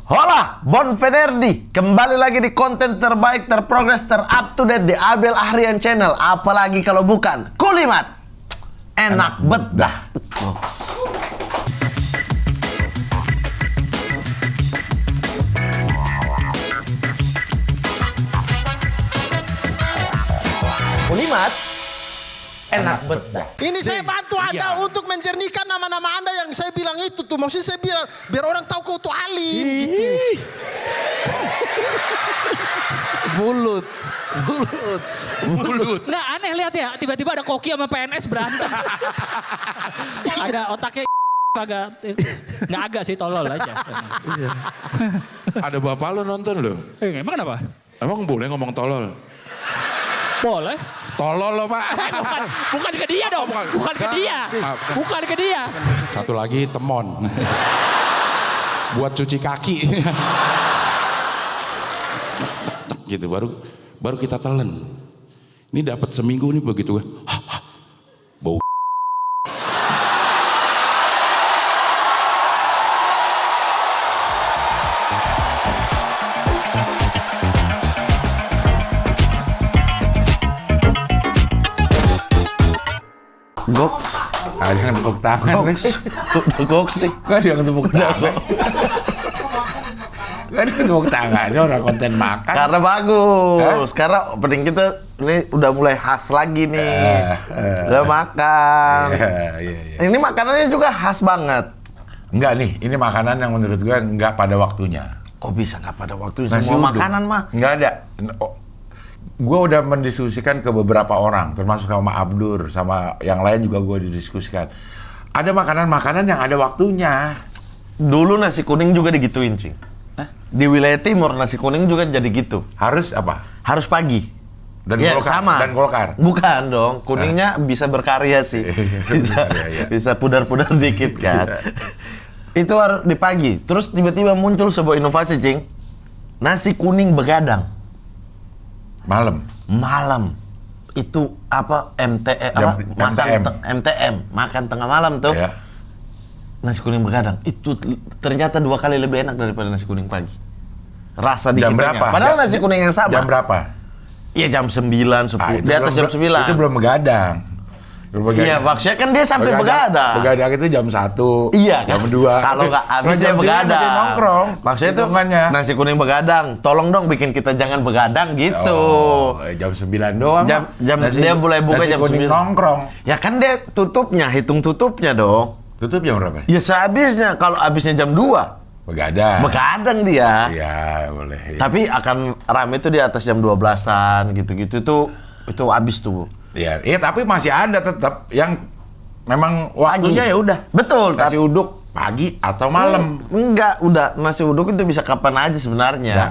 Hola, Bon Federdi. Kembali lagi di konten terbaik, terprogres, terup to date di Abel Ahrian Channel. Apalagi kalau bukan Kulimat. Enak bedah. Kulimat. Enak bedah. Ini saya bantu Anda untuk menjernihkan nama-nama Anda yang saya bilang itu tuh. Maksudnya saya bilang biar orang tahu kau tuh alim. Gitu. Bulut. Nggak aneh lihat ya, tiba-tiba ada Koki sama PNS berantem. Ada otaknya nggak agak sih, tolol aja. Ada bapak lo nonton lo. Emang kenapa? Emang boleh ngomong tolol? Boleh. Tolol lo pak. Bukan ke dia dong. Bukan ke dia. Bukan ke dia. Satu lagi temon. Buat cuci kaki. Gitu baru kita telan. Ini dapat seminggu nih begitu. Bau. Goks. Ada yang tepuk tangan. Goks nih. Kok ada yang tepuk tangan? Kok ada yang tepuk tangan? Ini orang konten makan. Karena bagus. Karena opening kita ini udah mulai khas lagi nih. Udah makan. Iya. Ini makanannya juga khas banget. Enggak nih, ini makanan yang menurut gue enggak pada waktunya. Kok bisa nggak pada waktunya? Nasi Semua uduk. makanan mah. Enggak ada. Gue udah mendiskusikan ke beberapa orang, termasuk sama Abdur, sama yang lain juga gue didiskusikan. Ada makanan-makanan yang ada waktunya. Dulu nasi kuning juga digituin, Cing. Di wilayah timur nasi kuning juga jadi gitu. Harus apa? Harus pagi. Dan Ya, Golkar. sama. Dan Golkar. Bukan dong, kuningnya bisa berkarya sih. Bisa pudar-pudar dikit kan. Itu harus di pagi. Terus tiba-tiba muncul sebuah inovasi, Cing. Nasi kuning begadang. Malam. Itu apa? MTM. Makan tengah malam tuh. Ya. Nasi kuning begadang. Itu ternyata 2 kali lebih enak daripada nasi kuning pagi. Rasa di Jam kitanya. berapa? Padahal nasi kuning yang sama. Jam berapa? Iya jam 9, 10. Ah, Di atas jam 9. Itu belum begadang. Iya, maksudnya kan dia sampai begadang. Begadang itu jam 1. Iya kan? Jam 2. Kalau nggak habis Kalau dia jam 9 begadang. masih nongkrong. Maksudnya itu hitungannya. nasi kuning begadang. Tolong dong bikin kita jangan begadang gitu. Oh, jam 9 doang. Jam dia mulai buka nasi jam kuning 9. nongkrong. Ya kan dia tutupnya, hitung tutupnya dong. Tutup jam berapa? Ya sehabisnya, kalau habisnya jam 2. Begadang. Begadang dia. Iya, boleh. Ya. Tapi akan rame itu di atas jam 12-an gitu-gitu tuh. Itu habis tuh. Iya, tapi masih ada tetap yang memang waktunya ya udah. Betul. Nasi uduk pagi atau malam. Enggak, udah nasi uduk itu bisa kapan aja sebenarnya. Nah,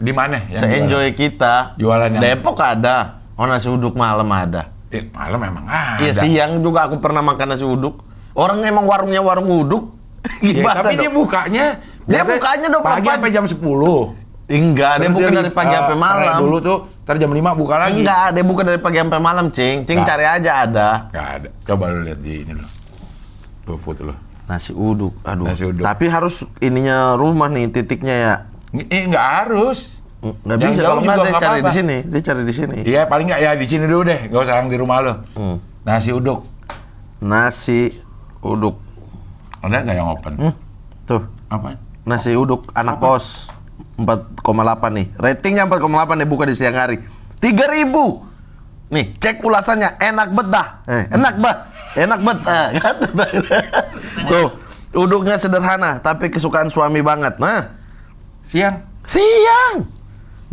di mana? yang Se-enjoy kita. Jualan yang- Depok ada. Oh, nasi uduk malam ada. malam memang ada. Iya, siang juga aku pernah makan nasi uduk. Orang emang warungnya warung uduk. Ya, Gimana tapi dia dong? bukanya Dia biasanya bukanya 24 pagi sampai jam 10. Enggak, dia Terus buka dari pagi sampai malam. Dulu tuh, ntar jam 5 buka lagi. Enggak, dia buka dari pagi sampai malam, Cing. Cing Nggak. cari aja ada. Nggak ada. Coba lu lihat di ini loh. GoFood lo. Nasi uduk. Aduh. Nasi uduk. Tapi harus ininya rumah nih titiknya ya. Nggak harus. Nggak Yang bisa jauh kalau nggak juga dia nggak cari apa-apa. di sini. Dia cari di sini. Iya, paling nggak ya di sini dulu deh. Nggak usah yang di rumah lo. Nasi uduk. Nasi uduk. Ada nggak yang open? Tuh. Apa? Nasi uduk anak kos 4,8 nih. Ratingnya 4,8 nih, buka di siang hari. 3.000. Nih, cek ulasannya. Enak bedah. Enak bet. Kan? Tuh, uduknya sederhana tapi kesukaan suami banget. Nah, Siang.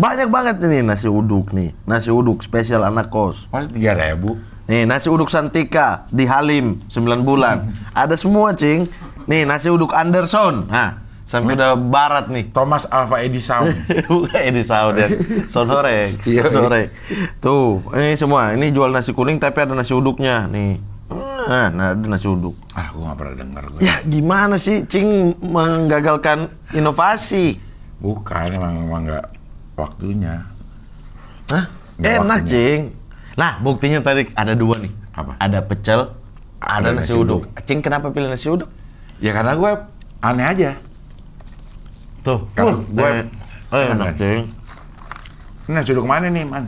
banyak banget ini nasi uduk nih. Nasi uduk spesial anak kos. Masa 3.000? Nih, nasi uduk Santika di Halim 9 bulan. Ada semua, Cing. Nih, nasi uduk Anderson. Nah, sampai udah barat nih. Thomas Alva Edison. Bukan ini Saud ya. Sonore. Tuh, ini semua. Ini jual nasi kuning tapi ada nasi uduknya nih. Nah, ada nasi uduk. Ah, gue nggak pernah dengar gue. Ya, gimana sih Cing menggagalkan inovasi? Bukan, emang nggak waktunya. Hah? Nggak Enak, waktunya. Cing. Nah, buktinya tadi ada 2 nih. Apa? Ada pecel, ada nasi uduk. Cing kenapa pilih nasi uduk? Ya karena gue aneh aja. Tuh, Kalau gue enak, Cing. Ini sudah kemana nih, Man?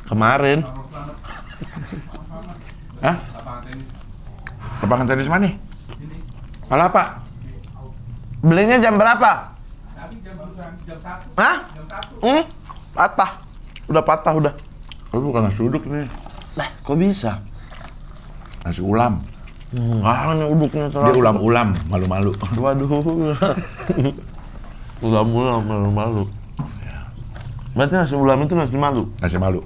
Kemarin. Hah? Lapangan tenis mana nih? Kalau apa? Belinya jam berapa? Hah? Patah. Udah patah udah. Oh, bukan nasi uduk nih. Lah, kok bisa? Nasi ulam. Ini uduknya Dia terlalu. ulam-ulam, malu-malu. Waduh. Ulam-ulam malu-malu. Berarti nasi ulam itu nasi malu. Nasi malu.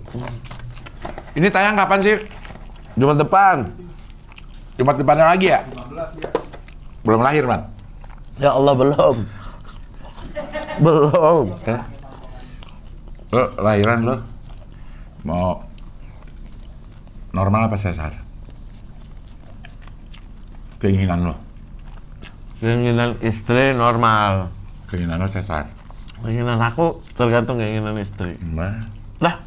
Ini tayang kapan sih? Jumat depan. Jumat depannya lagi ya? Belum lahir, Man. Ya Allah, belum. Belum. Lo lahiran lo mau normal apa sesar? Keinginan lo? Keinginan istri normal. Keinginan lo sesar? Keinginan aku tergantung keinginan istri. Nah, Lah.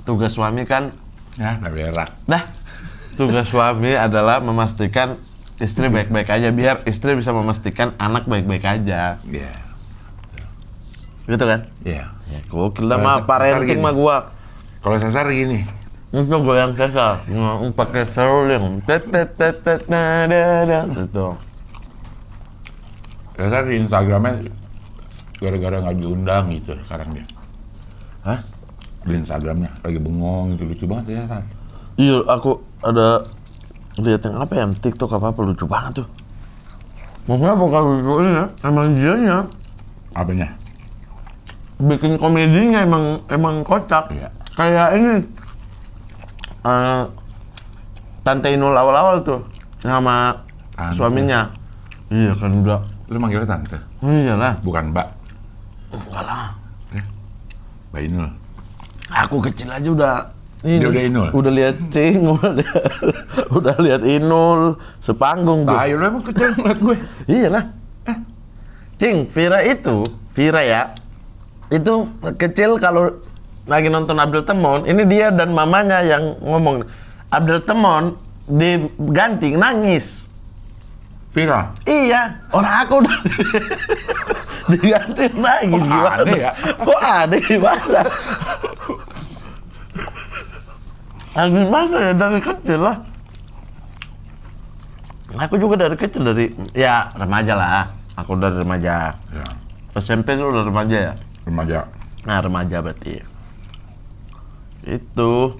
Tugas suami kan, ya tak berak. tugas suami adalah memastikan istri baik-baik aja, biar istri bisa memastikan anak baik-baik aja. Iya. Gitu kan? Iya. Gokil dah Kalau mah, sesar parenting gini. mah gua. Kalau sesar gini, Itu goyang sesar, pakai seruling, tet nada, gitu. sesar di Instagramnya gara-gara nggak diundang gitu sekarang dia. Hah? Di Instagramnya lagi bengong gitu, lucu banget ya sesar. Iya, aku ada lihat yang apa ya, TikTok apa lucu banget tuh. Maksudnya bukan lucunya, emang dianya Apanya? bikin komedinya emang kocak. Iya. Kayak ini Tante Inul awal-awal tuh sama Tante. suaminya. Iya kan udah. Lu manggilnya tante, Iyalah. bukan Mbak. Enggak lah. Mbak Inul. Aku kecil aja udah Dia udah Inul? Udah lihat Cing, udah lihat Inul sepanggung tuh. Ayo lu emang kecil ngeliat gue. Iyalah. Cing, Vira ya. Itu kecil kalau lagi nonton Abdel Temon, ini dia dan mamanya yang ngomong. Abdel Temon diganti nangis. Vira. Iya, orang aku udah diganti nangis. Kok Gimana? aneh ya? Kok aneh gimana? Gimana ya, dari kecil lah. Aku juga dari kecil, dari ya remaja lah. Aku dari remaja. Ya, SMP itu udah remaja ya? remaja. Nah, remaja berarti. Itu.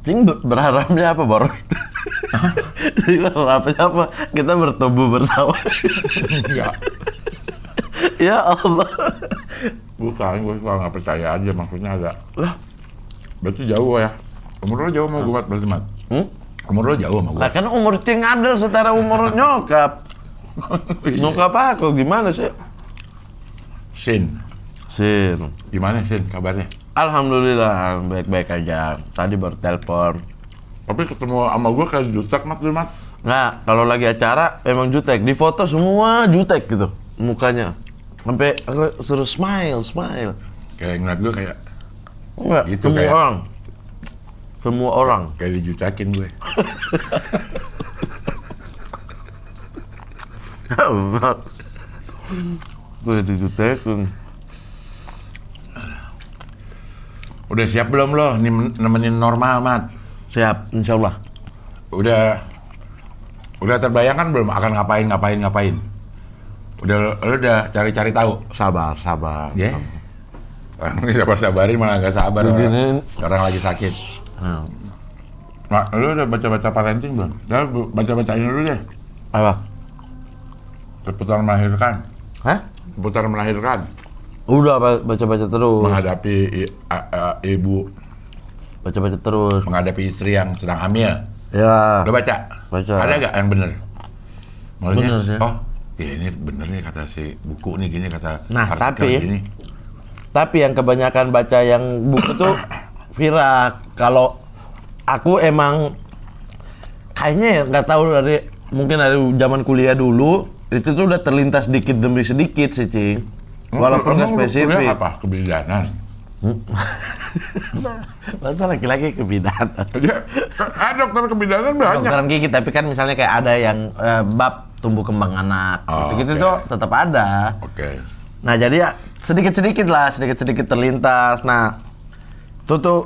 Cing berharapnya apa, Bor? Cing berharapnya apa? Kita bertumbuh bersama. Enggak. Ya Allah. Bukan, gue suka nggak percaya aja, maksudnya ada. Lah, berarti jauh ya. Umur lo jauh sama gue, berarti, Mat? Umur lo jauh sama gue. Lah kan umur Cing Abdel setara umur nyokap. Nyokap aku gimana sih? Sin. Gimana Sin kabarnya? Alhamdulillah baik-baik aja. Tadi baru telepon. Tapi ketemu sama gue kayak jutek, Mat, tuh, Mat. Nah, kalau lagi acara emang jutek. Di foto semua jutek gitu mukanya. Sampai aku suruh smile. Kayak ngeliat gue kayak Enggak, Gitu semua kayak- orang. Semua orang. dijutekin gue. Gue dijutekin. Udah siap belum lo? Nih nemenin normal, Mat. Siap, insya Allah. Udah terbayangkan belum akan ngapain? Udah lo udah cari-cari tahu? Sabar. Ya. Orang ini sabar-sabarin malah nggak sabar. Begini. Orang lagi sakit. Nah, Mak, lo udah baca-baca parenting belum? Ya, baca-bacain dulu deh. apa? Seputar melahirkan. Hah? Seputar melahirkan. Udah baca-baca terus. Menghadapi ibu, Baca-baca terus. menghadapi istri yang sedang hamil. Ya. Lo baca? Baca. Ada nggak yang bener? Maksudnya, Bener sih. oh, ya ini bener nih kata si buku nih gini, kata Nah, artikel tapi- gini. Tapi yang kebanyakan baca yang buku tuh Vira. Kalau aku emang kayaknya ya nggak tahu mungkin dari zaman kuliah dulu itu tuh udah terlintas dikit demi sedikit sih, Cing. Walaupun nggak Emang lu kuliah spesifik. apa? Kebidanan. Masa laki-laki kebidanan? Ya, dokter kebidanan banyak. Kedokteran gigi, tapi kan misalnya kayak ada yang bab tumbuh kembang anak. Oh, Gitu-gitu oke. tuh tetap ada. Oke. Nah jadi ya sedikit-sedikit terlintas. Nah itu tuh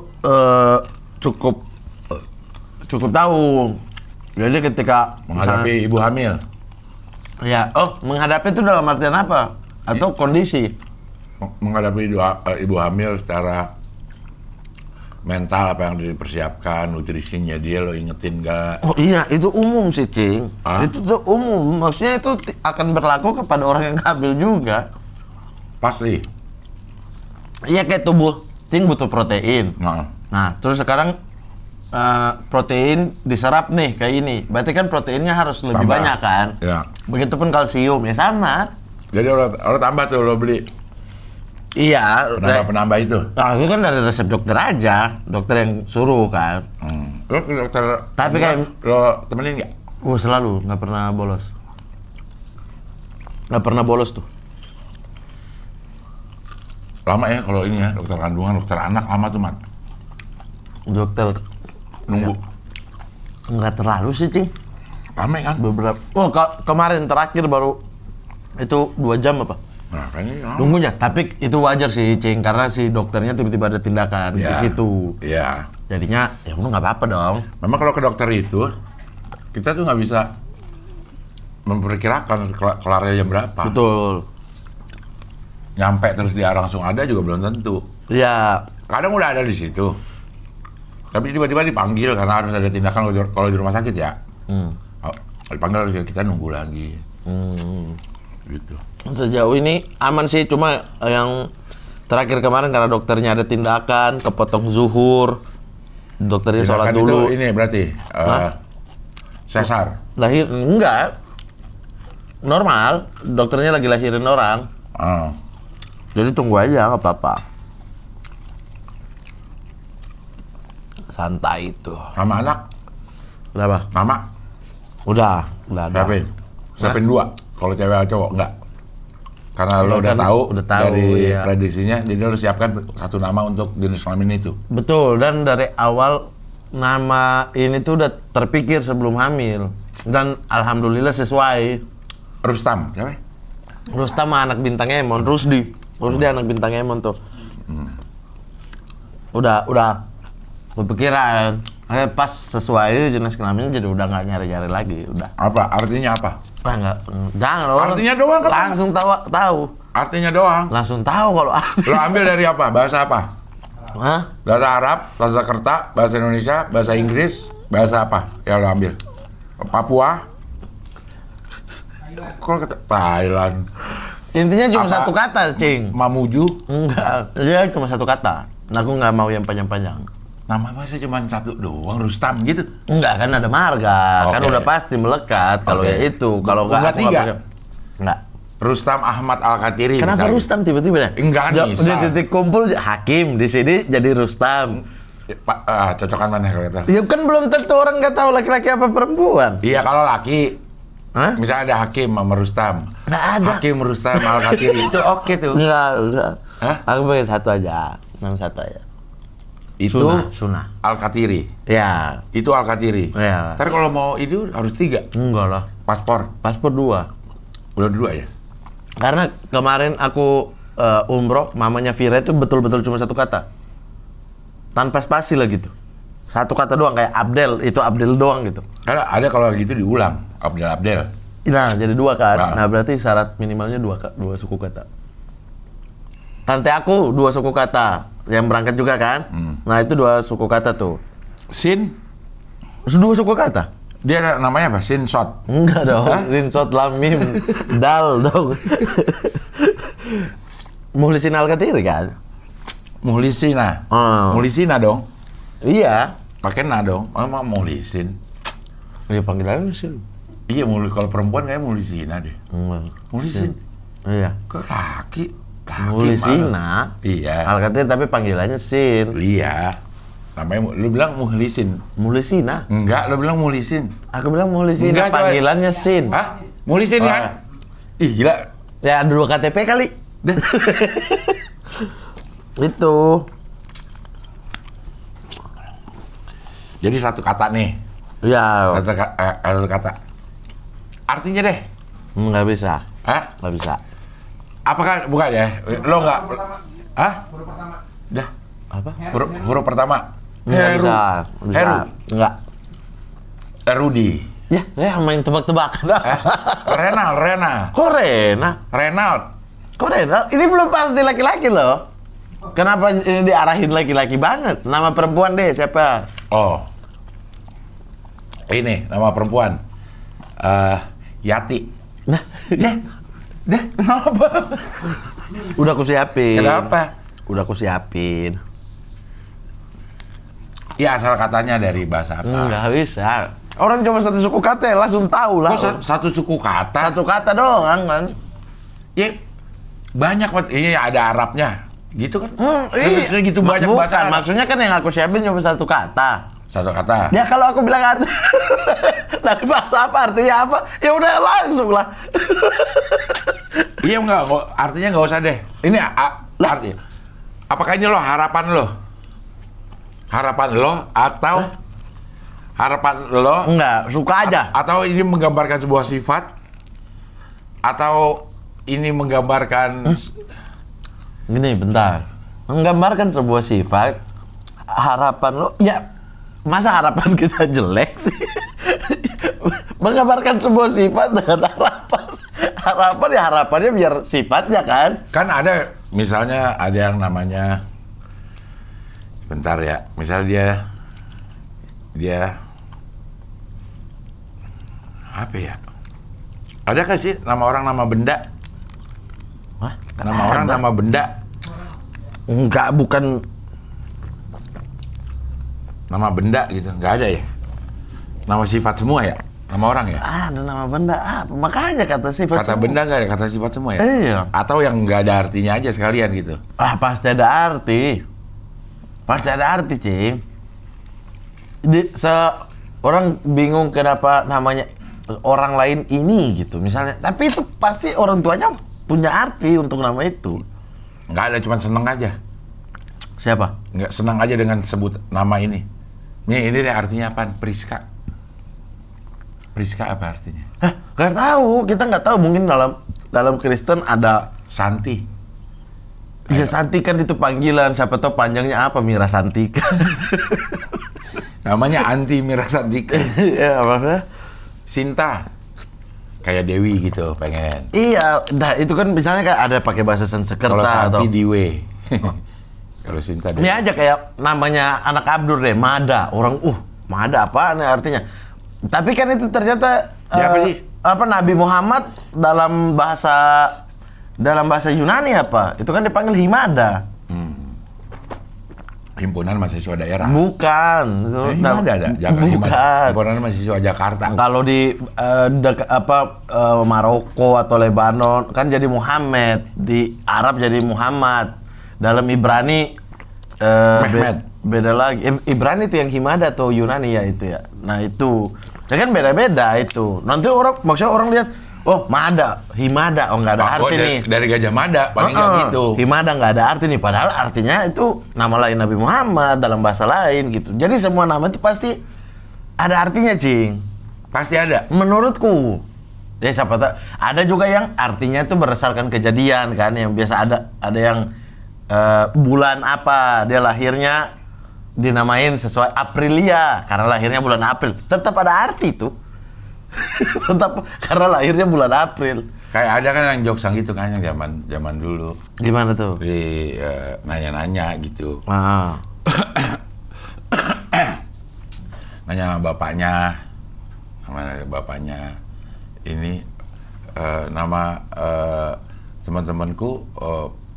cukup tahu. Jadi ketika Menghadapi ibu hamil. ya, menghadapi itu dalam artian apa? Atau kondisi? Menghadapi ibu hamil secara mental, apa yang dipersiapkan, nutrisinya dia lo ingetin gak? Oh iya, itu umum sih, Cing. Hah? Itu tuh umum. Maksudnya itu akan berlaku kepada orang yang hamil juga. Pasti. Iya, kayak tubuh Cing butuh protein. Nah, terus sekarang protein diserap nih kayak ini. Berarti kan proteinnya harus lebih Tambah. banyak kan? Ya. Begitupun kalsium, ya sama. Jadi lo tambah tuh, lo beli Iya. penambah itu. Nah, itu kan dari resep dokter aja. Dokter yang suruh kan. Lo ke dokter Tapi kayak- lo temenin nggak? Selalu, nggak pernah bolos. Nggak pernah bolos tuh. Lama ya kalau ini ya, dokter kandungan, dokter anak lama tuh, Mat. Dokter Nunggu. nggak terlalu sih, Cing. Lama kan? Beberapa. Kemarin terakhir baru itu 2 jam apa? Nah, kan ini lama. Nunggunya. Tapi itu wajar sih, Cing, karena si dokternya tiba-tiba ada tindakan di Ya. situ. Iya. Jadinya ya udah nggak apa-apa dong. Memang kalau ke dokter itu, kita tuh nggak bisa memperkirakan kelarnya jam berapa. Betul. Nyampe terus dia langsung ada juga belum tentu. Ya, Kadang udah ada di situ. Tapi tiba-tiba dipanggil karena harus ada tindakan kalau di rumah sakit ya. Oh, dipanggil harus kita nunggu lagi. Gitu. sejauh ini aman sih, cuma yang terakhir kemarin karena dokternya ada tindakan, kepotong zuhur. Dokternya sholat Tindakan dulu. itu ini berarti sesar. Lahir enggak. Normal, dokternya lagi lahirin orang. Oh. Jadi tunggu aja, nggak apa-apa. Santai itu. Sama anak, Kenapa? mama, Udah ada. siapin. Siapin 2. Kalau cewek atau cowok enggak. Karena lo udah Kan tahu udah tahu, dari iya. prediksinya, jadi lo siapkan 1 nama untuk jenis kelamin itu. Betul, dan dari awal nama ini tuh udah terpikir sebelum hamil. Dan alhamdulillah sesuai. Rustam, siapa? Rustam anak bintang Emon, Rusdi anak bintang Emon tuh. Udah kepikiran. Pas sesuai jenis kelaminnya, jadi udah nggak nyari-nyari lagi, udah. Apa? Artinya apa? Nggak, jangan orang. Artinya doang kan? Langsung tahu. Artinya doang. Langsung tahu kalau Lo ambil dari apa? Bahasa apa? Hah? Bahasa Arab, bahasa Kerta, bahasa Indonesia, bahasa Inggris, bahasa apa yang lo ambil? Papua? Kok kata Thailand? Intinya cuma Apa? satu kata, Cing. Mamuju? Enggak, dia cuma satu kata. Aku nggak mau yang panjang-panjang. Nama bahasa cuma 1 doang, Rustam gitu. Enggak, kan ada marga. Kan Oke. udah pasti melekat kalau Oke. ya itu. Kalau Enggak aku nggak 3? pakai. Enggak. Rustam Ahmad Al-Katiri. Kenapa misalnya. Rustam tiba-tiba ya? Enggak, Di misal. titik kumpul Hakim, di sini jadi Rustam. Cocokan mana kalau kata? Ya kan belum tentu orang nggak tahu laki-laki apa perempuan. Iya, kalau laki. Hah? Misalnya ada Hakim sama Rustam. Nggak ada. Hakim Rustam Al-Katiri itu oke tuh. Enggak. Hah? Aku pakai satu aja. Nama satu aja. Itu Sunnah. Al-Katiri. Ya. Itu Al-Katiri. Iya. Ntar kalau mau itu harus 3. Enggak lah. Paspor. Paspor 2. Udah 2 ya? Karena kemarin aku umroh, mamanya Vira itu betul-betul cuma satu kata. Tanpa spasi lah gitu. Satu kata doang, kayak Abdel, itu Abdel doang gitu. Karena ada kalau gitu diulang. Abdel. Nah, jadi 2 kan. Nah. Nah, berarti syarat minimalnya 2 suku kata. Tante aku 2 suku kata. Yang berangkat juga kan. Nah, itu 2 suku kata tuh. Sin, 2 suku kata? dia ada namanya apa? Sin Shot. Enggak dong. Rinshot lam mim dal dong. Muhlisin Al-Katiri kan? Muhlisina. Oh. Muhlisina dong. Iya. Pakai na dong. Emang Muhlisin. Dia panggilannya sih. Iya, kalau perempuan kayak Muhlisina deh. Muhlisin. Iya. Kok laki? Muhlisina. malah. Iya. Al-Katiri tapi panggilannya Sin. Iya. Namanya lu bilang Muhlisin. Muhlisina. Enggak, lu bilang Muhlisin. Aku bilang Muhlisina, Enggak, coy. panggilannya Sin. Hah? Muhlisin Oh. kan? Ih, gila. Ya ada 2 KTP kali. Itu. Jadi satu kata nih. Ya. Satu kata. artinya deh. Nggak bisa. Hah? Nggak bisa. Apakah bukan ya? Lo nggak? Hah? Dah. Apa? Huruf pertama. Nggak bisa. Heru. Nggak. Rudi. Ya, main tebak-tebakan. Renal. Kok Rena? Renald. Kok Rena? Ini belum pasti laki-laki loh. Kenapa ini diarahin laki-laki banget? Nama perempuan deh, siapa? Oh. Ini nama perempuan. Yati. Nah, Dah, kenapa? udah aku siapin. Kenapa? Udah aku siapin. Ya asal katanya dari bahasa apa? Nggak bisa. Orang cuma satu suku kata langsung tahu lah. Kok satu suku kata? Satu kata doang kan? Ya banyak banget. Ini ada Arabnya. Gitu kan? Iya. Terus gitu banyak Bukan, bahasa Arab. maksudnya kan yang aku siapin cuma satu kata. Satu kata. Ya kalau aku bilang arti dari bahasa apa artinya apa, ya udah langsung lah. Iya enggak, artinya nggak usah deh. Ini artinya. Apakah ini lo harapan lo? Harapan lo atau harapan lo? Enggak, suka aja. Atau ini menggambarkan sebuah sifat? Atau ini menggambarkan Gini, bentar. Menggambarkan sebuah sifat, harapan lo, ya masa harapan kita jelek sih? Menggambarkan sebuah sifat dengan harapan. Harapan ya harapannya biar sifatnya kan? kan ada misalnya ada yang namanya bentar ya, misalnya dia apa ya? Ada kan sih nama orang nama benda? Hah? Nama orang nama benda? Enggak, bukan. Nama benda gitu, nggak ada ya? Nama sifat semua ya? Nama orang ya? Ada nama benda apa? Makanya kata sifat. Kata semua. benda nggak ada, kata sifat semua ya? Iya. Atau yang nggak ada artinya aja sekalian gitu? Pasti ada arti. Pasti ada arti, Cing. Orang bingung kenapa namanya orang lain ini gitu misalnya. Tapi itu pasti orang tuanya punya arti untuk nama itu. Nggak ada, cuma seneng aja. Siapa? Nggak senang aja dengan sebut nama ini. Ini deh artinya apa? Priska. Priska apa artinya? Hah, nggak tahu. Kita nggak tahu. Mungkin dalam Kristen ada. Santi. Ya Santi kan itu panggilan. Siapa tahu panjangnya apa? Mira Santika. Namanya Anti Mira Santika. Ya apa? Sinta. Kayak Dewi gitu, pengen. Iya. Nah itu kan misalnya kan ada pakai bahasa Sanskerta Kalau atau. Santi Diwe. Kalau Sinta Dewi. Ini aja kayak namanya anak Abdur deh, Mada. Orang, Mada apa nih artinya? Tapi kan itu ternyata Ya, apa sih? Apa Nabi Muhammad dalam bahasa Yunani apa? Itu kan dipanggil Himada. Himpunan Mahasiswa Daerah. Bukan. Itu Himada ada? Bukan. Himpunan Mahasiswa Jakarta. Kalau di Maroko atau Lebanon kan jadi Muhammad, di Arab jadi Muhammad. Dalam Ibrani Mehmet. beda lagi. Ibrani itu yang Himada atau Yunani ya itu ya. Nah itu, ya kan beda-beda itu. Nanti maksudnya orang lihat, oh Mada, Himada, oh nggak ada arti nih. Dari Gajah Mada, paling nggak gitu. Himada nggak ada arti nih, padahal artinya itu nama lain Nabi Muhammad dalam bahasa lain gitu. Jadi semua nama itu pasti ada artinya, Cing. Pasti ada. Menurutku. Ya siapa tahu. Ada juga yang artinya itu berdasarkan kejadian kan, yang biasa ada yang bulan apa dia lahirnya dinamain sesuai Aprilia karena lahirnya bulan April. Tetap ada arti itu. Tetap karena lahirnya bulan April. Kayak ada kan yang jokes gitu kan yang zaman dulu. Gimana tuh? Di nanya-nanya gitu. Ah. Nanya sama bapaknya ini nama teman-temanku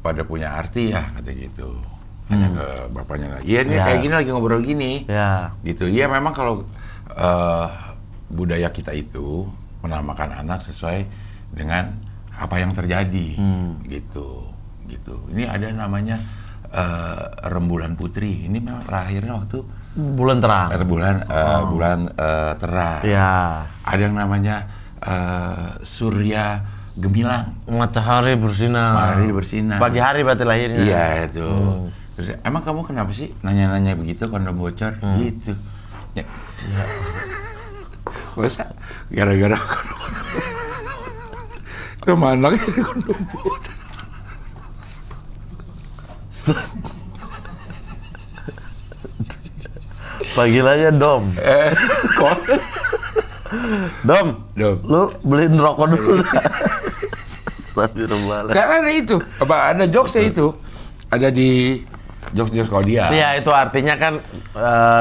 pada punya arti ya, kata gitu. Nanya ke bapaknya, iya nih Ya. kayak gini lagi ngobrol gini. Ya. Gitu. Iya memang kalau budaya kita itu menamakan anak sesuai dengan apa yang terjadi. Gitu. Ini ada namanya rembulan putri. Ini memang lahirnya waktu Bulan terang. bulan terang. Ya. Ada yang namanya surya gemilang. Matahari bersinar. Matahari bersinar. Pagi hari berarti lahirnya. Iya itu. Terus emang kamu kenapa sih nanya-nanya begitu kondom bocor? Gitu. Ya. Gara-gara kemana ini kondom bot? Panggil aja Dom. Kok? Dom, Dom. lu beliin rokok dulu. Astagfirullahaladzim. Karena ada itu, ada jokesnya itu, ada di jokes kalau dia. Iya, itu artinya kan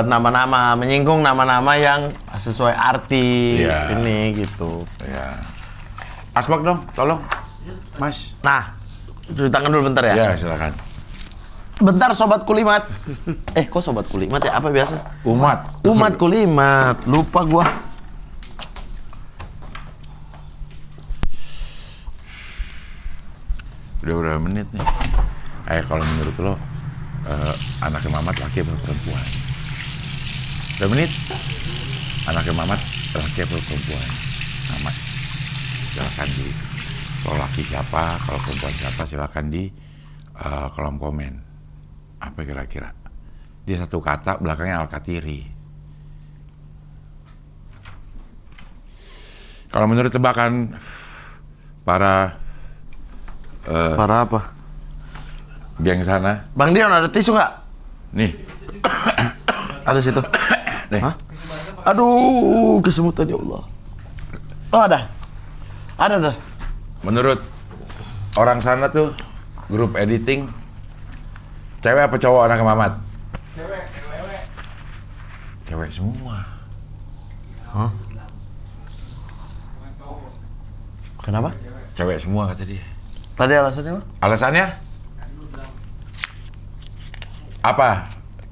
nama-nama, menyinggung nama-nama yang sesuai arti Iya. ini gitu. Ya. Asbak dong, tolong, Mas. Nah, cuci tangan dulu bentar ya. Ya, silakan. Bentar sobat kulimat. Kok sobat kulimat ya? Apa biasa? Umat Kulimat. Lupa gua. Udah berapa menit nih? Kalau menurut lo, anaknya Mamat laki atau perempuan? Berapa menit? Anaknya Mamat laki atau perempuan? Mamat. Silakan di kalau laki siapa, kalau perempuan siapa, silakan di kolom komen. Apa kira-kira? Dia satu kata, belakangnya Al-Katiri. Kalau menurut tebakan para Para apa? geng sana, Bang Dion ada tisu nggak? nih, Ada situ. nih. Hah? Aduh, kesemutan ya Allah. Oh ada. Ada. Menurut orang sana tuh, grup editing, cewek apa cowok anaknya Mamat? Cewek semua. Hah? Kenapa? Cewek semua kata dia. Tadi alasannya apa? Alasannya? Apa?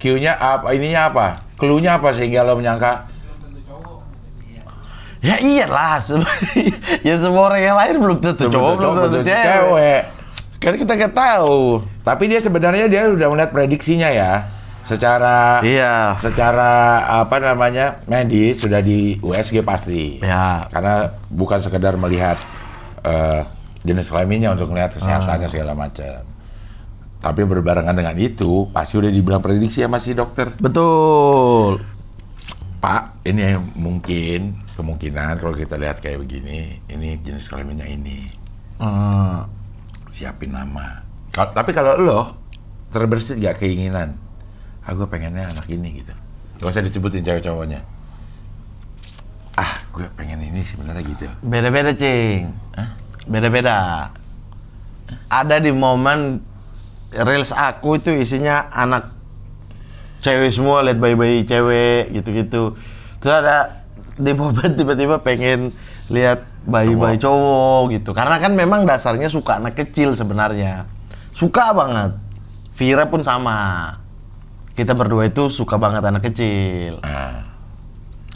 Q-nya apa? Ininya apa? Clue-nya apa sehingga lo menyangka? Ya iyalah, ya semua orang yang lain belum tentu cowok, belum tentu cewek. Kan kita nggak tahu. Tapi dia sebenarnya dia udah melihat prediksinya ya. Secara Iya. secara apa namanya? Medis sudah di USG pasti. Ya. Karena bukan sekedar melihat jenis kelaminnya untuk melihat kesehatannya segala macam. Tapi berbarengan dengan itu pasti udah dibilang prediksi sama si dokter. Betul. Pak, ini yang mungkin kemungkinan kalau kita lihat kayak begini, ini jenis kelaminnya ini. Siapin nama. Tapi kalau lo terbersit gak keinginan, gue pengennya anak ini gitu. Gak usah disebutin cewek cowoknya. Gue pengen ini sebenarnya gitu. Beda-beda, Cing. Beda-beda. Ada di momen reels aku itu isinya anak cewek semua, lihat bayi-bayi cewek gitu-gitu. Terus ada di momen tiba-tiba pengen lihat bayi-bayi cowok gitu. Karena kan memang dasarnya suka anak kecil sebenarnya. Suka banget. Vira pun sama. Kita berdua itu suka banget anak kecil.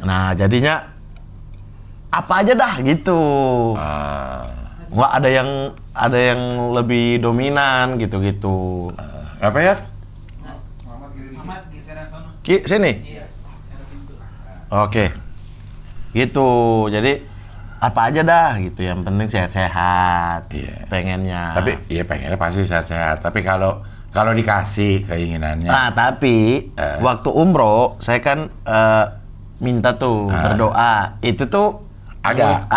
Nah, jadinya apa aja dah gitu. Nggak ada yang lebih dominan gitu-gitu. Apa ya? Sini. Oke. Gitu. Jadi apa aja dah gitu. Yang penting sehat-sehat. Iya. Pengennya. Tapi ya pengennya pasti sehat-sehat. Tapi kalau dikasih keinginannya. Nah, tapi waktu umroh saya kan minta tuh berdoa. Itu tuh Ada.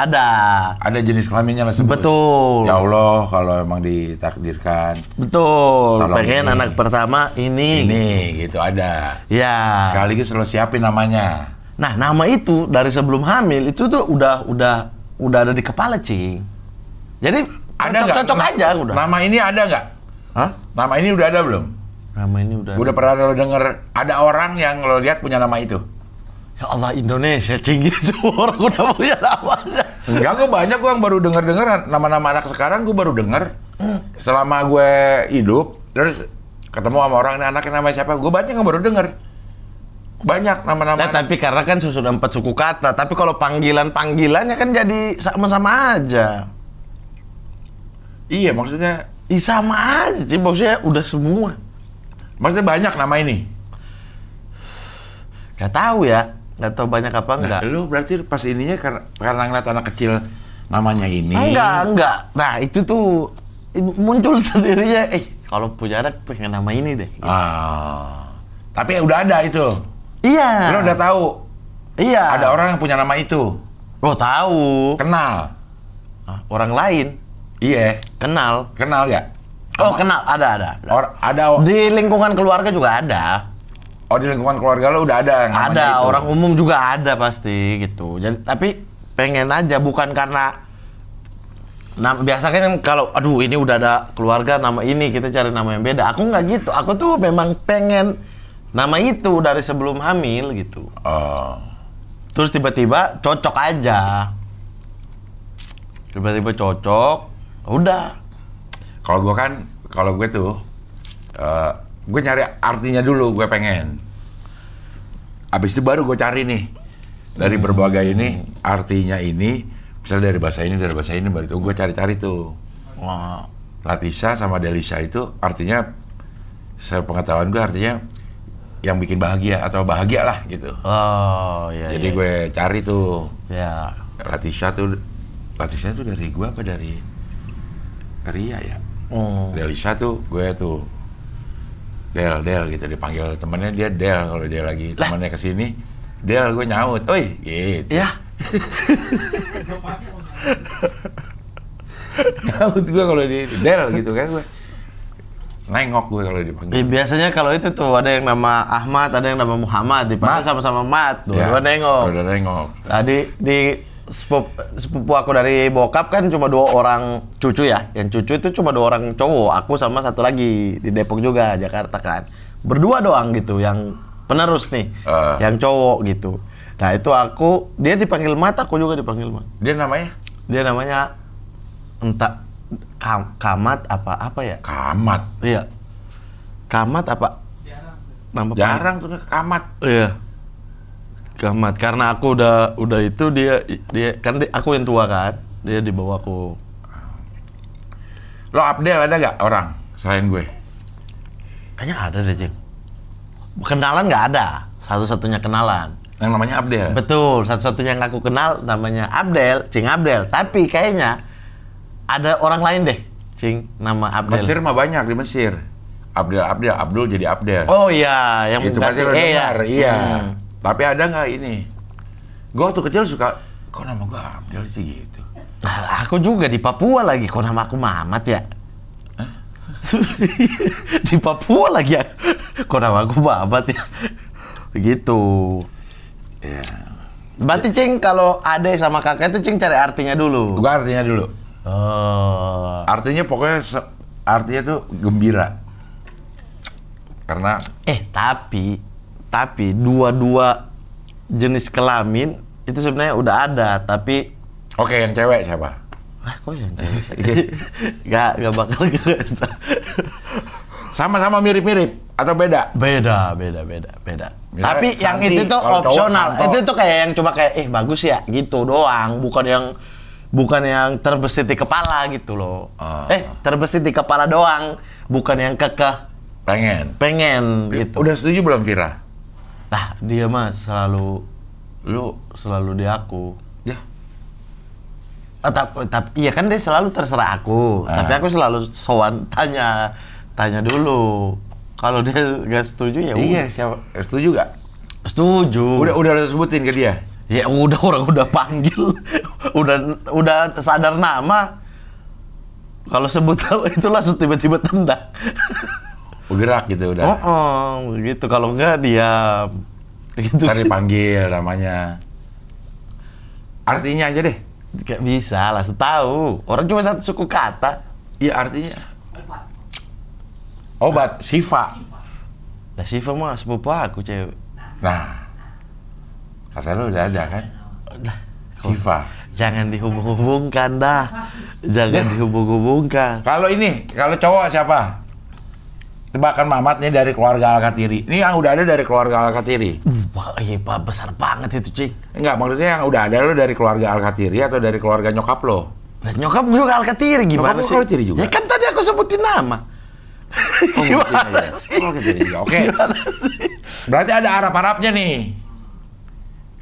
Ada jenis kelaminnya lah sebut. Betul. Ya Allah, kalau emang ditakdirkan. Betul. Tolong Pengen ini. anak pertama ini. Ini gitu ada. Ya. Sekaligus lo siapin namanya. Nah, nama itu dari sebelum hamil itu tuh udah ada di kepala, Cing. Jadi Ada nggak? cocok aja udah. Nama ini ada nggak? Hah? Nama ini udah ada belum? Nama ini udah. Udah pernah lo denger ada orang yang lo lihat punya nama itu? Ya Allah, Indonesia, Cing. Semua orang udah punya namanya. Enggak, gue banyak gue yang baru denger nama-nama anak sekarang gue baru denger. Selama gue hidup, terus ketemu sama orang, ini anaknya namanya siapa? Gue banyak yang baru denger. Banyak nama-nama. Nah, tapi karena kan sudah 4 suku kata. Tapi kalau panggilannya kan jadi sama-sama aja. Iya, maksudnya Sama aja, Cing. Maksudnya udah semua. maksudnya banyak nama ini. Gak tahu ya. Gak tahu banyak apa enggak. Lu berarti pas ininya karena ngeliat anak kecil namanya ini. Enggak. Nah, itu tuh muncul sendirinya. Kalau punya anak pengen nama ini deh. Tapi udah ada itu. Iya. Lu udah tahu. Iya. Ada orang yang punya nama itu. Oh, tahu. Kenal? Hah, orang lain Iya. kenal. Kenal ya? Oh, kenal. Ada. Ada. Di lingkungan keluarga juga ada. Oh, di lingkungan keluarga lo udah ada yang namanya Ada, itu? orang umum juga ada pasti gitu. Jadi tapi pengen aja, bukan karena biasanya kan kalau aduh ini udah ada keluarga nama ini kita cari nama yang beda. Aku nggak gitu. Aku tuh memang pengen nama itu dari sebelum hamil gitu. Oh. Terus tiba-tiba cocok aja. Tiba-tiba cocok, udah. Kalau gue tuh, gue nyari artinya dulu, gue pengen. Abis itu baru gue cari nih dari berbagai ini artinya ini, misalnya dari bahasa ini, baru itu gue cari-cari tuh. Wah. Latisha sama Delisha itu artinya, sepengetahuan gue artinya yang bikin bahagia atau bahagia lah gitu. Oh iya. Jadi iya. gue cari tuh Ya. Latisha tuh dari gue apa dari Ria ya? Delisha tuh gue tuh Del gitu, dipanggil temennya dia Del, kalau dia lagi temennya kesini Del, gue nyaut, oi gitu. Ya. Nyaut gue kalau di Del gitu kan, gue nengok gue kalau dipanggil. Biasanya kalau itu tuh ada yang nama Ahmad, ada yang nama Muhammad, dipanggil Mat. sama-sama Mat. Ya, Dua nengok. udah nengok. Tadi di sepupu aku dari bokap kan cuma 2 orang cucu ya. Yang cucu itu cuma 2 orang cowok. Aku sama satu lagi di Depok juga, Jakarta kan. Berdua doang gitu yang penerus nih. Yang cowok gitu. Nah itu dia dipanggil Mat, aku juga dipanggil Mat. Dia namanya? Dia namanya entah Kamat apa ya? Kamat. Iya. Kamat apa? Nama Jarang tuh Kamat. Iya. Kamat, karena aku udah itu dia kan aku yang tua kan, dia di bawah aku. Lo Abdel ada gak orang selain gue? Kayaknya ada deh, Cing. Kenalan nggak ada, satu-satunya kenalan. Yang namanya Abdel? Betul, satu-satunya yang aku kenal namanya Abdel, Cing Abdel. Tapi kayaknya ada orang lain deh, Cing, nama Abdel. Mesir mah banyak di Mesir. Abdul jadi Abdel. Oh iya, yang Itu pasti lo ya. dengar, iya. Tapi ada nggak ini? Gue waktu kecil suka, kok nama gue Abdel sih gitu. Nah, aku juga di Papua lagi, kok nama aku Mamat ya? Di Papua lagi ya, kok nama aku Mamat ya? Begitu. Iya. Berarti Cing, kalau ade sama kakak itu Cing cari artinya dulu. Gue artinya dulu. Oh. Artinya pokoknya, artinya tuh gembira. Karena tapi dua jenis kelamin itu sebenarnya udah ada, tapi oke, yang cewek siapa? kok yang cewek? Gak bakal gitu. Sama-sama mirip-mirip atau beda? Beda. Misalnya Tapi yang Santi, itu tuh kalau cowok opsional. Santo. Itu tuh kayak yang cuma kayak bagus ya gitu doang, bukan yang terbesit di kepala gitu loh. Terbesit di kepala doang, bukan yang kekeh pengen gitu. Udah setuju belum Vira? Nah, dia mah selalu di aku. Ya. Tapi iya kan dia selalu terserah aku. Tapi aku selalu sowan tanya dulu. Kalau dia nggak setuju ya udah. Iya, siapa? Setuju gak? Setuju. Udah lo sebutin ke dia? Ya orang udah panggil. udah sadar nama. Kalau sebut itu langsung tiba-tiba tendang. Bergerak gitu udah. Begitu. Kalau enggak diam. Gitu. Ntar dipanggil namanya. Artinya aja deh. Gak bisa lah, tahu. Orang cuma satu suku kata. Iya, artinya obat, Sifa. Lah Siva mah sepupu aku cewek. Nah, kata lo udah ada kan? Lah, Sifa. jangan dihubung-hubungkan dah. Jangan dihubung-hubungkan. Kalau cowok siapa? Tebakan Mamat nih dari keluarga Al-Katiri. Ini yang udah ada dari keluarga Al-Katiri. Iya Pak, besar banget itu Cing. Enggak, maksudnya yang udah ada lo dari keluarga Al-Katiri atau dari keluarga nyokap lo? Nah, nyokap juga Al-Katiri gimana Nyokap sih? Al-Katiri juga? Ya kan tadi aku sebutin nama. Oh, Gimana sih? Oh, Al-Katiri juga. Oke. Gimana sih? Berarti ada Arab-Arabnya nih.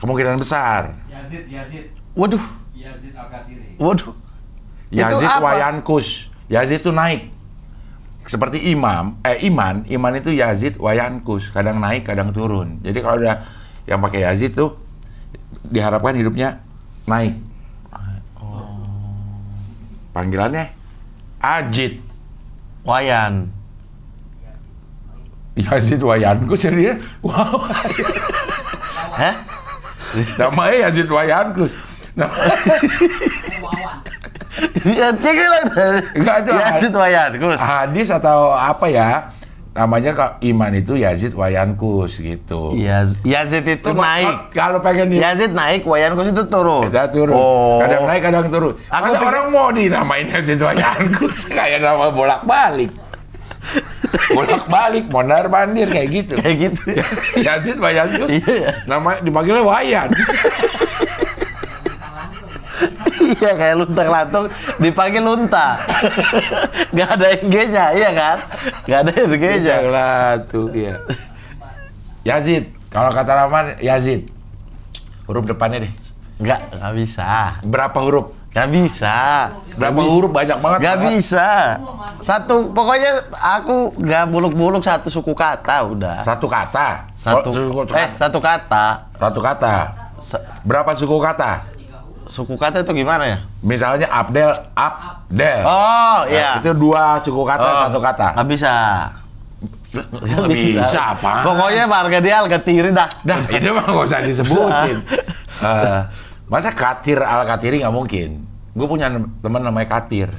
Kemungkinan besar. Yazid. Waduh. Yazid Al-Katiri. Waduh. Yazid Itu apa? Wayankus. Yazid itu naik. Seperti Iman itu Yazid Wayankus, kadang naik, kadang turun. Jadi kalau ada yang pakai Yazid tuh diharapkan hidupnya naik. Panggilannya Ajit. Wayan. Yazid Wayankus jadi wow. Hah? Namanya Yazid Wayankus. Ya, cek bilang. Enggak itu Yazid Wayankus. hadis atau apa ya? Namanya Iman itu Yazid Wayankus gitu. Yazid itu Cuma naik. kalau pengen Yazid naik, Wayankus itu turun. Udah turun. Oh. Kadang naik, kadang turun. Aku Masa pikir- orang mau dinamain Yazid Wayankus kayak nama bolak-balik. Bolak-balik, mondar-mandir kayak gitu. Kayak gitu. Yazid Wayankus. Iya. Nama dipanggilnya Wayan. Iya, kayak luntang lantung dipanggil lunta. Gak ada NG-nya, iya kan? Gak ada NG-nya. Janganlah tuh ya. Yazid, kalau kata Rahman Yazid. Huruf depannya deh. Gak bisa. Berapa huruf? Gak bisa. Berapa huruf? Banyak banget. Gak bisa. Satu, pokoknya aku gak buluk-buluk satu suku kata udah. Satu kata. Satu, satu kata. Satu kata. Berapa suku kata? Suku kata itu gimana ya? Misalnya Abdel, Abdel. Oh, Nah, iya. itu dua suku kata, satu kata. Gak bisa. Nggak bisa apa? Pokoknya harga dia harga tiri dah. Dah, itu mah nggak usah disebutin. Masa Katir Al-Katiri nggak mungkin. Gue punya teman namanya Katir.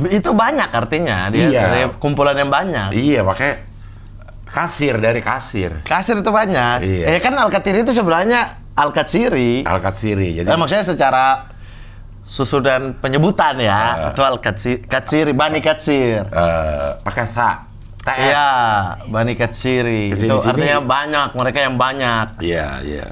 Itu banyak artinya. Dia Iya. dari kumpulan yang banyak. Iya, makanya kasir dari kasir. Kasir itu banyak. Iya. Kan Al-Katiri itu sebenarnya Al-Katsiri. Al-Katsiri. Jadi Maksudnya secara susunan penyebutan ya. Itu Al-Katsiri, Bani Katsir. pakai sa. TS. Iya, Bani Katsiri. Kesini Itu sini. artinya banyak, mereka yang banyak. Iya, iya.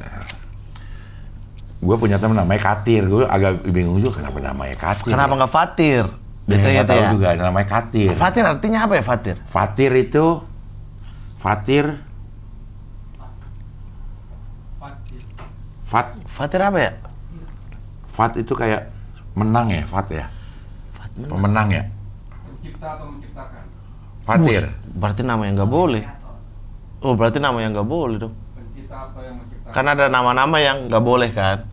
Gue punya teman namanya Katir. Gue agak bingung juga kenapa namanya Katir. Kenapa nggak Fatir? Dia Gitu nggak tahu ya. juga namanya Katir. Fatir artinya apa ya Fatir? Fatir itu Fatir Fatir apa ya? Fat itu kayak menang ya, Fat ya. Pemenang ya. Mencipta atau menciptakan. Fatir. Berarti nama yang nggak boleh. Oh, berarti nama yang nggak boleh dong. Pencipta atau yang menciptakan. Kan ada nama-nama yang nggak boleh kan?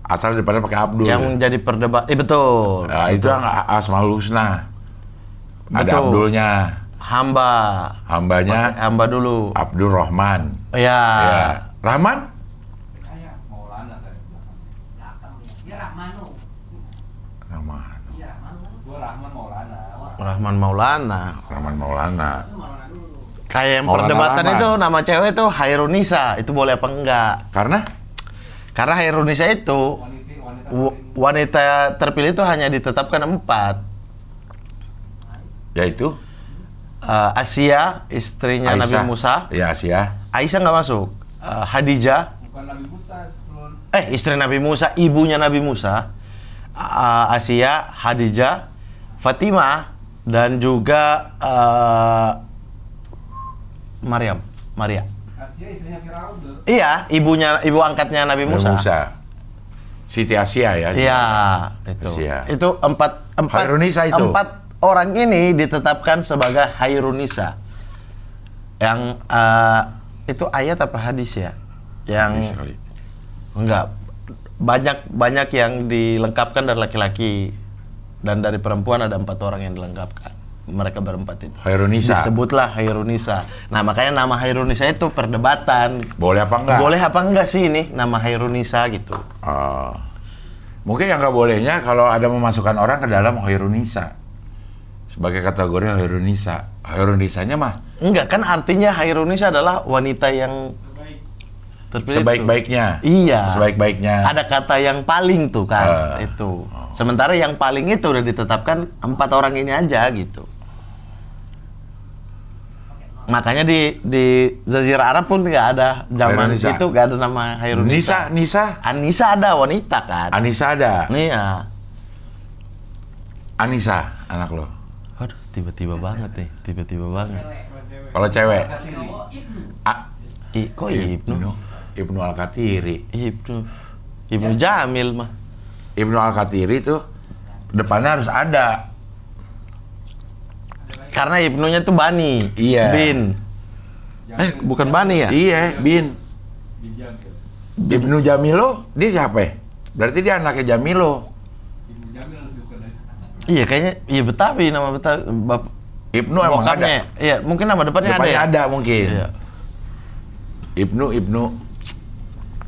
Asal depannya pakai Abdul. Yang jadi perdebat. Betul. Nah, itu yang Asmaul Husna. Ada Betul. Abdulnya. Hamba. Hambanya Hamba dulu. Abdul Rahman. Ya. Ya. Rahman? Maulana saya. Rahman. Gua Rahman Maulana. Rahman Maulana. Rahman Maulana. Kayak yang Maulana perdebatan Rahman. itu nama cewek itu Hairunisa. Itu boleh apa enggak? Karena Hairunisa itu wanita terpilih itu hanya ditetapkan 4. Yaitu Asia, istrinya Nabi Aisyah. Musa. Ya, Asia. Aisyah nggak masuk. Hadijah, Bukan Nabi Musa, Lon. istri Nabi Musa, ibunya Nabi Musa. Asia, Hadijah, Fatimah, dan juga Maria. Asia istrinya Firaun tuh. Iya, ibu angkatnya Nabi Musa. Siti Asia ya. Iya, itu. Asia. Itu empat Hairunisa itu. 4 orang ini ditetapkan sebagai Hairunisa. Yang itu ayat apa hadis ya? Yang Hadis kali. enggak, banyak yang dilengkapkan dari laki-laki dan dari perempuan ada 4 orang yang dilengkapkan. Mereka berempat itu. Hairunisa. Disebutlah Hairunisa. Nah, makanya nama Hairunisa itu perdebatan. Boleh apa enggak? Boleh apa enggak sih ini nama Hairunisa gitu. Mungkin yang nggak bolehnya kalau ada memasukkan orang ke dalam Hairunisa sebagai kategori Hairunisa. Hairunisanya mah Enggak, kan artinya Hairunisa adalah wanita yang terpilih. sebaik-baiknya. Iya. Sebaik-baiknya. Ada kata yang paling tuh kan, itu. Sementara yang paling itu udah ditetapkan 4 orang ini aja gitu. Makanya di Jazirah Arab pun nggak ada zaman Hairunisa. itu nggak ada nama Hairunisa. Nisa. Anissa ada wanita kan. Anissa ada. Iya. Anissa anak lo. Aduh, tiba-tiba banget nih, tiba-tiba banget. Kalau cewek. Kok Ibnu? Ibnu Al-Katiri. Ibnu Jamil mah. Ibnu Al-Katiri itu depannya harus ada. Karena Ibnunya tuh Bani. Iya. Bin. Bukan Bani ya? Iya, Bin. Ibnu Jamil lo, dia siapa ya? Berarti dia anaknya Jamilo. Ibu Jamil lebih bukan dari. Iya kayaknya, iya Betawi nama Betawi. Ibnu emang ada. Bokapnya, iya mungkin nama depannya Depannya ada. ada mungkin. Iya. Ibnu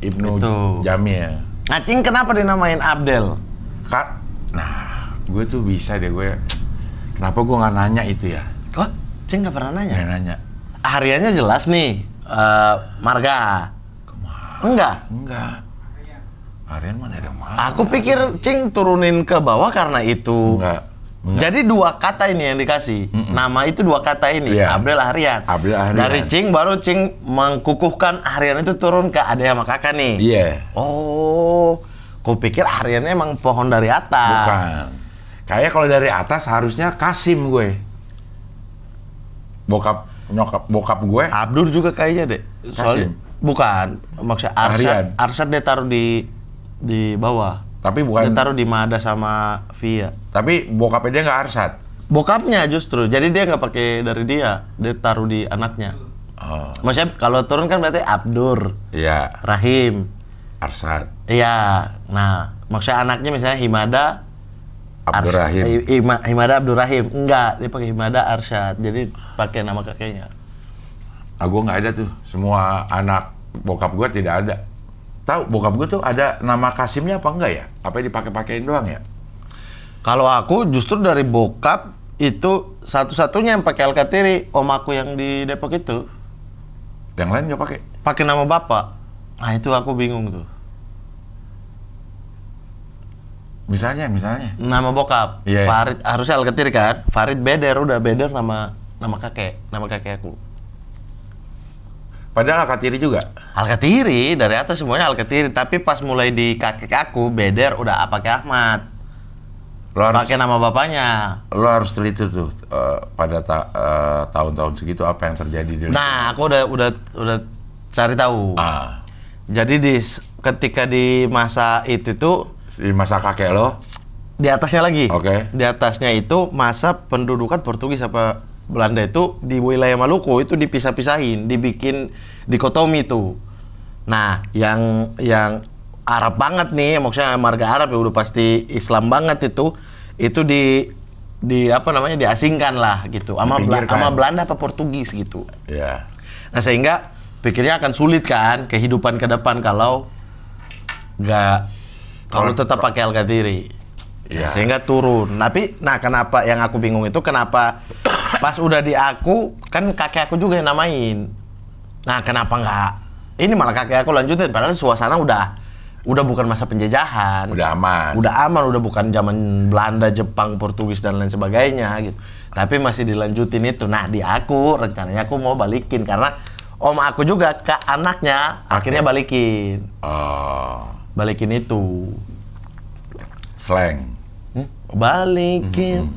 Itu. Jamil. Nah, Cing kenapa dinamain Abdel? Kak, nah gue tuh bisa deh gue. Kenapa gue nggak nanya itu ya? Oh, Cing nggak pernah nanya? Nggak nanya. Hariannya jelas nih, Marga. Enggak. Enggak. Harian mana ada marga? Aku pikir Cing turunin ke bawah karena itu. Enggak. Jadi 2 kata ini yang dikasih. Nama itu 2 kata ini, Iya. Abdel Harian. Abdel Harian. Dari Cing baru Cing mengkukuhkan Harian itu turun ke adek sama kakak nih. Iya. Oh, ku pikir Hariannya emang pohon dari atas. Bukan. Kayak kalau dari atas harusnya Kasim gue. Bokap gue. Abdur juga kayaknya deh. Kasim. Bukan, maksudnya Harian. Arsyad dia taruh di bawah. Tapi bukan. Dia taruh di Mada sama Via. Tapi bokapnya dia nggak Arsyad. Bokapnya justru, jadi dia nggak pakai dari dia taruh di anaknya. Oh. Maksudnya kalau turun kan berarti Abdur, Iya. Rahim. Arsyad. Iya. Nah, maksudnya anaknya misalnya Himada Abdurrahim. Himada Abdurrahim. Enggak, dia pakai Himada Arsyad. Jadi pakai nama kakeknya. Gue nggak ada tuh. Semua anak bokap gue tidak ada. Tahu bokap gue tuh ada nama Kasimnya apa enggak ya? Apa dipakai-pakein doang ya? Kalau aku justru dari bokap itu satu-satunya yang pakai Alkatiri, om aku yang di Depok itu. Yang lain nggak pakai. Pakai nama bapak. Nah, itu aku bingung tuh. Misalnya. Nama bokap. Iya. Farid harusnya Alkatiri kan? Farid Beder, udah Beder nama kakek aku. Padahal Alkatiri juga. Alkatiri, dari atas semuanya Alkatiri, tapi pas mulai di kakek aku, Beder udah pakai Ahmad. Pakai nama bapaknya. Lo harus teliti tuh pada tahun-tahun segitu apa yang terjadi di Nah, aku udah cari tahu. Jadi ketika di masa itu tuh di masa kakek lo. di atasnya lagi. Oke. Di atasnya itu masa pendudukan Portugis apa Belanda itu di wilayah Maluku itu dipisah-pisahin, dibikin dikotomi tuh. Nah, yang Arab banget nih, maksudnya marga Arab ya udah pasti Islam banget itu di apa namanya diasingkan lah gitu, sama Belanda apa Portugis gitu. Ya. Nah, sehingga pikirnya akan sulit kan kehidupan ke depan kalau tetap pakai Alkatiri. Iya. Sehingga turun. Tapi, nah kenapa yang aku bingung itu kenapa pas udah di aku, kan kakek aku juga yang namain. Nah kenapa nggak, ini malah kakek aku lanjutin, padahal suasana udah bukan masa penjajahan. Udah aman. Udah bukan zaman Belanda, Jepang, Portugis, dan lain sebagainya gitu. Tapi masih dilanjutin itu. Nah di aku, rencananya aku mau balikin, karena om aku juga ke anaknya, akhirnya balikin. Balikin itu. Slang. Balikin,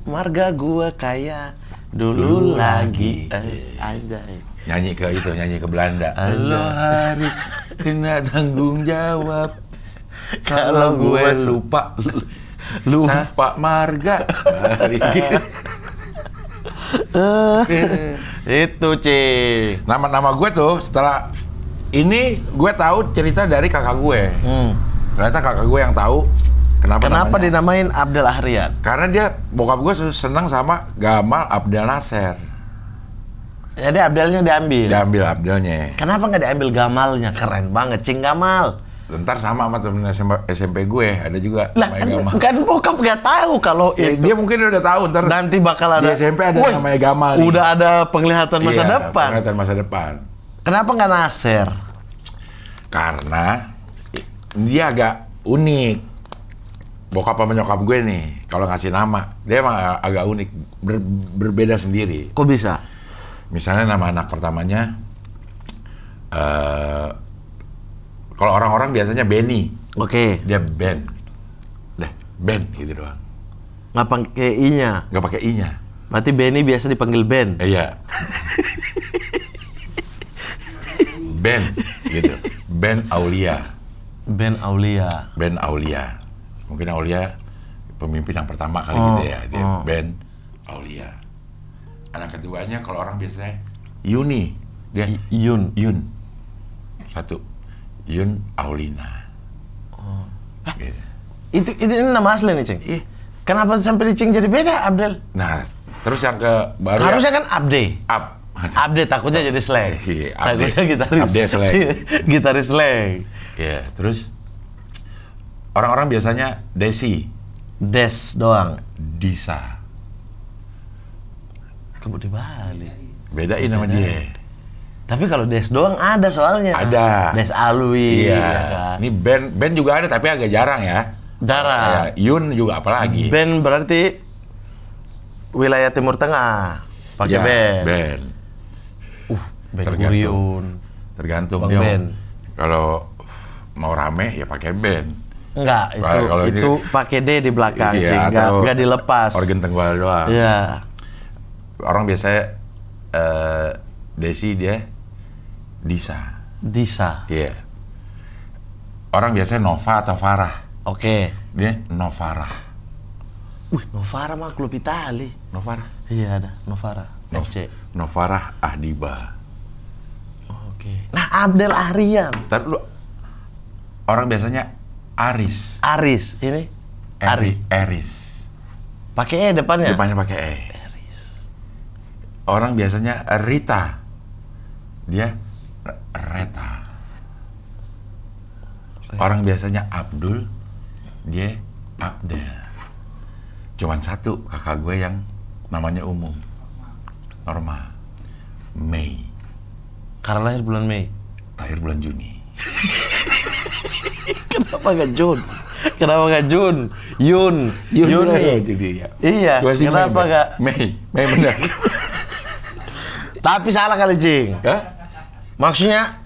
marga gua kaya dulu lagi. Anjay. Nyanyi ke Belanda. Lo harus kena tanggung jawab kalau gue lupa Pak Marga. Balikin. Itu, Cing. Nama gue tuh setelah ini gue tahu cerita dari kakak gue. Ternyata kakak gue yang tahu kenapa namanya. Dinamain Abdel Harian? Karena dia bokap gue seneng sama Gamal Abdel Nasser. Jadi Abdelnya diambil. Diambil Abdelnya. Kenapa nggak diambil Gamalnya? Keren banget, Cing Gamal. Ntar sama temen SMP gue ada juga Lah namanya Gamal. kan bokap nggak tahu kalau Ya, itu. dia mungkin udah tahu ntar Nanti bakal ada. di SMP ada Woi, namanya Gamal nih. Udah ada penglihatan masa Iya, depan. penglihatan masa depan. Kenapa nggak Nasser? Karena dia agak unik. Bokap sama nyokap gue nih, kalau ngasih nama, dia emang agak unik, berbeda sendiri. Kok bisa? Misalnya nama anak pertamanya, kalau orang-orang biasanya Benny, Oke. dia Ben, Ben gitu doang, Nggak pakai I-nya. nggak pakai I-nya. Berarti Benny biasa dipanggil Ben. Iya. Ben gitu, Ben Aulia. Ben Aulia. Ben Aulia. Mungkin Aulia pemimpin yang pertama kali gitu ya. Dia Ben Aulia. Anak keduanya kalau orang biasanya Yuni. Dia Yun. Satu. Yun Aulina. Gitu. Ini nama asli nih, Cing. Ih. Kenapa sampai di Cing jadi beda, Abdel? Nah, terus yang ke baru Harusnya kan Abde. up. Abde takutnya jadi slang. Iya, Takutnya gitaris. Abde slang. Gitaris slang. Ya, terus orang-orang biasanya Desi, Des doang. Disa. Kamu di Bali. Bedain sama dia. Tapi kalau Des doang ada soalnya. Ada. Des Alwi. Iya. ya kan? Ini band juga ada tapi agak jarang ya. Jarang. Kayak Yun juga apalagi. Band berarti wilayah Timur Tengah. Pakai Ya, band. band. Band Tergantung. Guriun. Tergantung Bang dia. band. Kalau mau rame ya pakai band. Enggak, Kalau itu pakai D di belakang, Cing. atau Enggak dilepas. Organ tunggal doang. Iya. Orang biasanya Desi dia Disa. Disa. Iya. Orang biasanya Nova atau Farah. Oke. Dia Novara. Wih, Novara mah klub Itali. Novara. Iya ada, Novara. FC. Novara Ahdiba. Oke. Nah, Abdel Aryan. Ntar dulu. Orang biasanya Aris. Aris, ini Eris. pakai E depannya. Depannya pakai E. Orang biasanya Rita. Dia Reta. Orang biasanya Abdul. Dia Abdel. Cuman satu kakak gue yang namanya umum. Normal. Mei. Karena lahir bulan Mei. Lahir bulan Juni. Kenapa nggak Jun? Kenapa nggak Jun? Yun nih. Juni ya. Iya, Gua sih kenapa Mei, nggak? Mei benar. Tapi salah kali, Cing. Hah? Maksudnya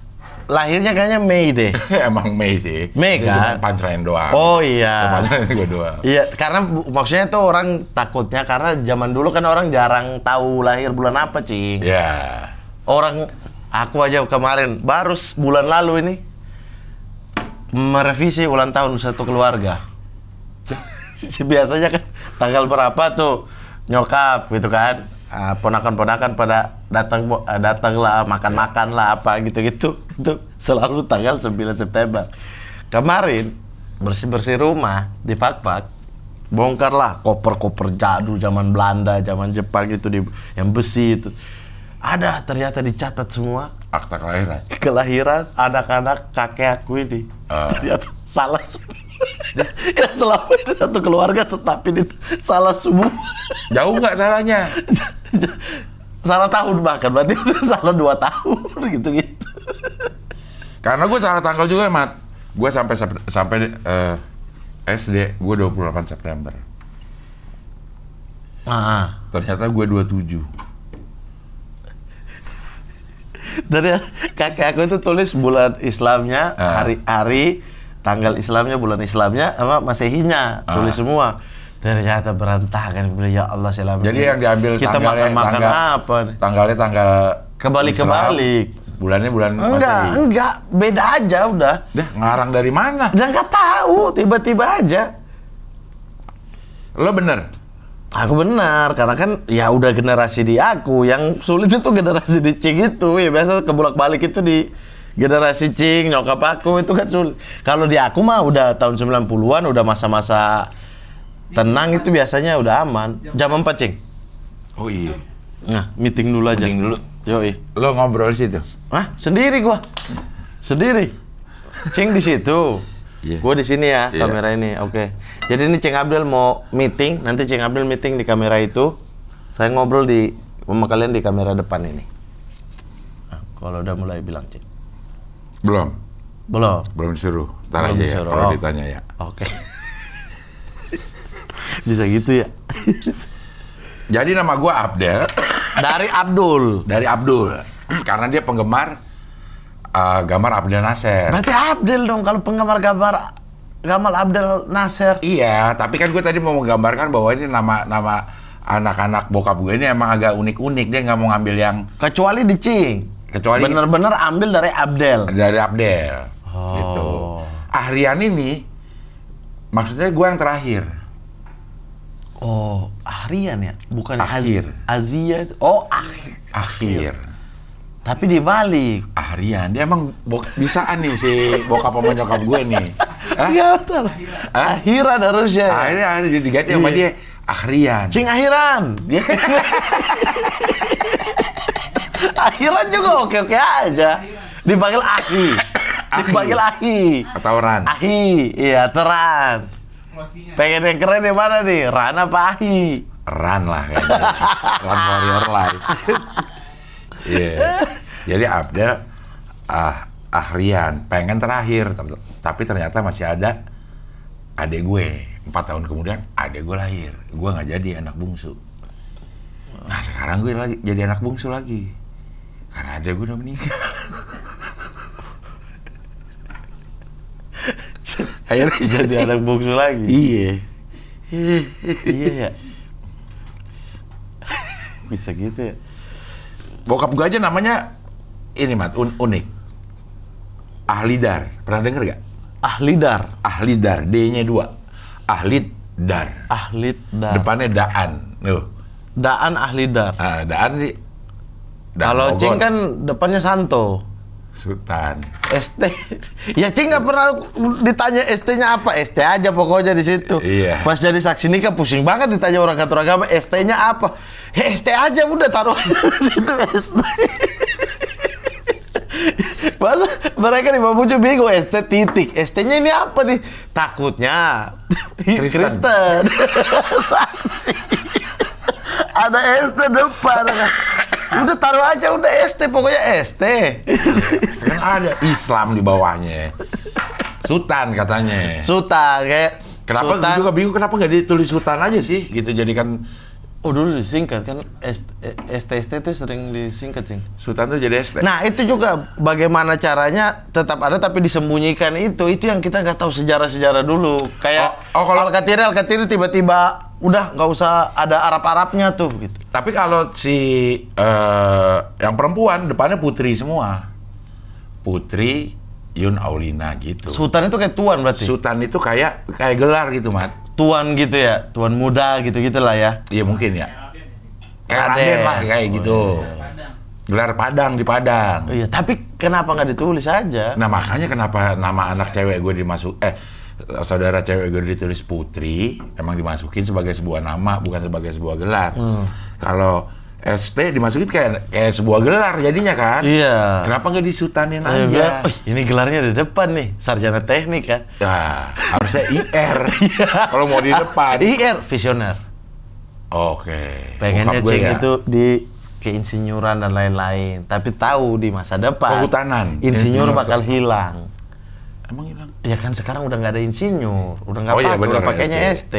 lahirnya kayaknya Mei deh. Emang Mei sih. Mei Itu kan? cuma punchline doang. Oh iya. Punchline gue doang. Iya, karena maksudnya tuh orang takutnya karena zaman dulu kan orang jarang tahu lahir bulan apa, Cing. Ya. Orang aku aja kemarin baru bulan lalu ini merevisi ulang tahun satu keluarga. Biasanya kan tanggal berapa tuh nyokap gitu kan, ponakan-ponakan pada datang lah, makan-makan lah apa gitu-gitu. Itu selalu tanggal 9 September. Kemarin bersih-bersih rumah di Fak-Fak, bongkar lah koper-koper jadul zaman Belanda, zaman Jepang itu yang besi itu. Ada ternyata dicatat semua Akta kelahiran. kelahiran anak-anak kakek aku ini. Ternyata salah semua. Ya selama ini satu keluarga tetapi salah semua. Jauh nggak salahnya? Salah tahun bahkan, berarti udah salah 2 tahun gitu-gitu. Karena gue salah tanggal juga, Mat. Gue sampai SD, gue 28 September. Ternyata gue 27. Dari kakek aku itu tulis bulan Islamnya, hari tanggal Islamnya, bulan Islamnya, sama Masehinya, tulis semua. Ternyata berantakan. Ya Allah, selama Jadi yang diambil kita makan apa nih? Tanggalnya tanggal Kebalik. Bulannya bulan Masehi. Enggak, beda aja udah. Dah, ngarang dari mana? Dan nggak tahu, tiba-tiba aja. Lo bener? Aku benar, karena kan ya udah generasi di aku. Yang sulit itu generasi di Cing itu. Ya biasa kebolak-balik itu di generasi Cing, nyokap aku itu kan sulit. Kalau di aku mah udah tahun 90-an, udah masa-masa tenang itu biasanya udah aman. Jam 4, Cing. Oh iya. Nah, meeting dulu aja. Meeting dulu. Yoi. Lo ngobrol situ? Hah? Sendiri gua. Sendiri. Cing di situ. Iya. Gua di sini ya, Iya. kamera ini. Oke. Jadi ini Cing Abdel mau meeting, nanti Cing Abdel meeting di kamera itu. Saya ngobrol sama kalian di kamera depan ini. Nah, kalau udah mulai bilang, Cing. Belum. Belum. Disuruh. Ntar Belum aja ya, disuruh. kalau Oh. ditanya ya. Oke. Bisa gitu ya. Jadi nama gue Abdel. Dari Abdul. Dari Abdul. Karena dia penggemar gambar Abdel Nasser. Berarti Abdel dong kalau penggemar gambar Gamal Abdel Nasser. Iya, tapi kan gue tadi mau menggambarkan bahwa ini nama anak-anak bokap gue ini emang agak unik-unik. Dia nggak mau ngambil yang Kecuali di Cing. kecuali Bener-bener ambil dari Abdel. dari Abdel. Gitu. Ahrian ini maksudnya gue yang terakhir. Oh, Ahrian ya? Bukan Akhir. Azia. Oh, akhir. Akhir. Tapi dibalik. Ahrian, dia emang bisaan nih si bokap sama nyokap gue nih. Hah? Iya betul. Akhiran harusnya. Akhirnya diganti sama dia Ahrian. Cing akhiran. Dia Akhiran juga oke-oke aja. Dipanggil Ahi. Dipanggil Ahi. atau Ran. Ahi, iya Teran. Closingnya. Pengen yang keren yang mana nih? Ran apa Ahi? Ran lah kayaknya. Run for your life. Iya. Jadi Abdel Ahrian pengen terakhir, tapi ternyata masih ada adik gue. 4 tahun kemudian adik gue lahir. Gue nggak jadi anak bungsu. Nah sekarang gue lagi jadi anak bungsu lagi. Karena adik gue udah meninggal. Akhirnya Jadi anak bungsu lagi. Iya. Iya ya. Bisa gitu ya. Bokap gue aja namanya ini Mat, unik. Ahlidar. Pernah denger gak? Ahlidar. Ahlidar, D-nya 2. Ahlidar. Ahlidar. Depannya Daan. Nuh. Daan Ahlidar. Daan sih. Daan Kalau Bogor. Cing kan depannya Santo. Sultan. ST. Ya Cing nggak pernah ditanya ST-nya apa. ST aja pokoknya di situ. Iya. Pas jadi saksi nikah pusing banget ditanya orang kantor agama ST-nya apa. Ya ST aja udah taruh aja di situ ST. Masa mereka di Mamuju bingung ST titik. ST-nya ini apa nih? Takutnya Kristen. Saksi. Ada ST depan. Udah taruh aja udah ST pokoknya ST. Kan ada Islam di bawahnya. Sultan katanya. Sultan kayak Kenapa Sultan. gue juga bingung kenapa nggak ditulis Sultan aja sih? Gitu jadikan Oh dulu disingkat kan ST itu sering disingkat Cing. Sultan tuh jadi ST. Nah itu juga bagaimana caranya tetap ada tapi disembunyikan itu yang kita nggak tahu sejarah dulu kayak kalau Al-Qatiri tiba-tiba udah nggak usah ada Arab-Arabnya tuh gitu. Tapi kalau si yang perempuan depannya Putri semua. Putri Yun Aulina gitu. Sultan itu kayak tuan berarti. Sultan itu kayak gelar gitu, Mat. Tuan gitu ya, tuan muda gitu-gitu lah ya. Iya mungkin ya. Kayak Raden. Raden lah kayak gitu. Gelar Padang di Padang. Oh iya, tapi kenapa nggak ditulis aja? Nah makanya kenapa nama anak cewek gue saudara cewek gue ditulis Putri, emang dimasukin sebagai sebuah nama, bukan sebagai sebuah gelar. Kalau ST dimasukin kayak sebuah gelar jadinya kan? Iya. Kenapa nggak disutanin Dia bilang, aja? "Oh, ini gelarnya di depan nih, sarjana teknik kan." Ya, harusnya IR. Kalau mau di depan. IR, visioner. Oke. Pengennya Bokap gue Cing ya. itu di keinsinyuran dan lain-lain. Tapi tahu di masa depan Kehutanan. insinyur Insinyur bakal hilang. Emang hilang? Ya kan sekarang udah nggak ada insinyur, udah nggak Oh iya, pakai, bener, udah pakainya ST. ST.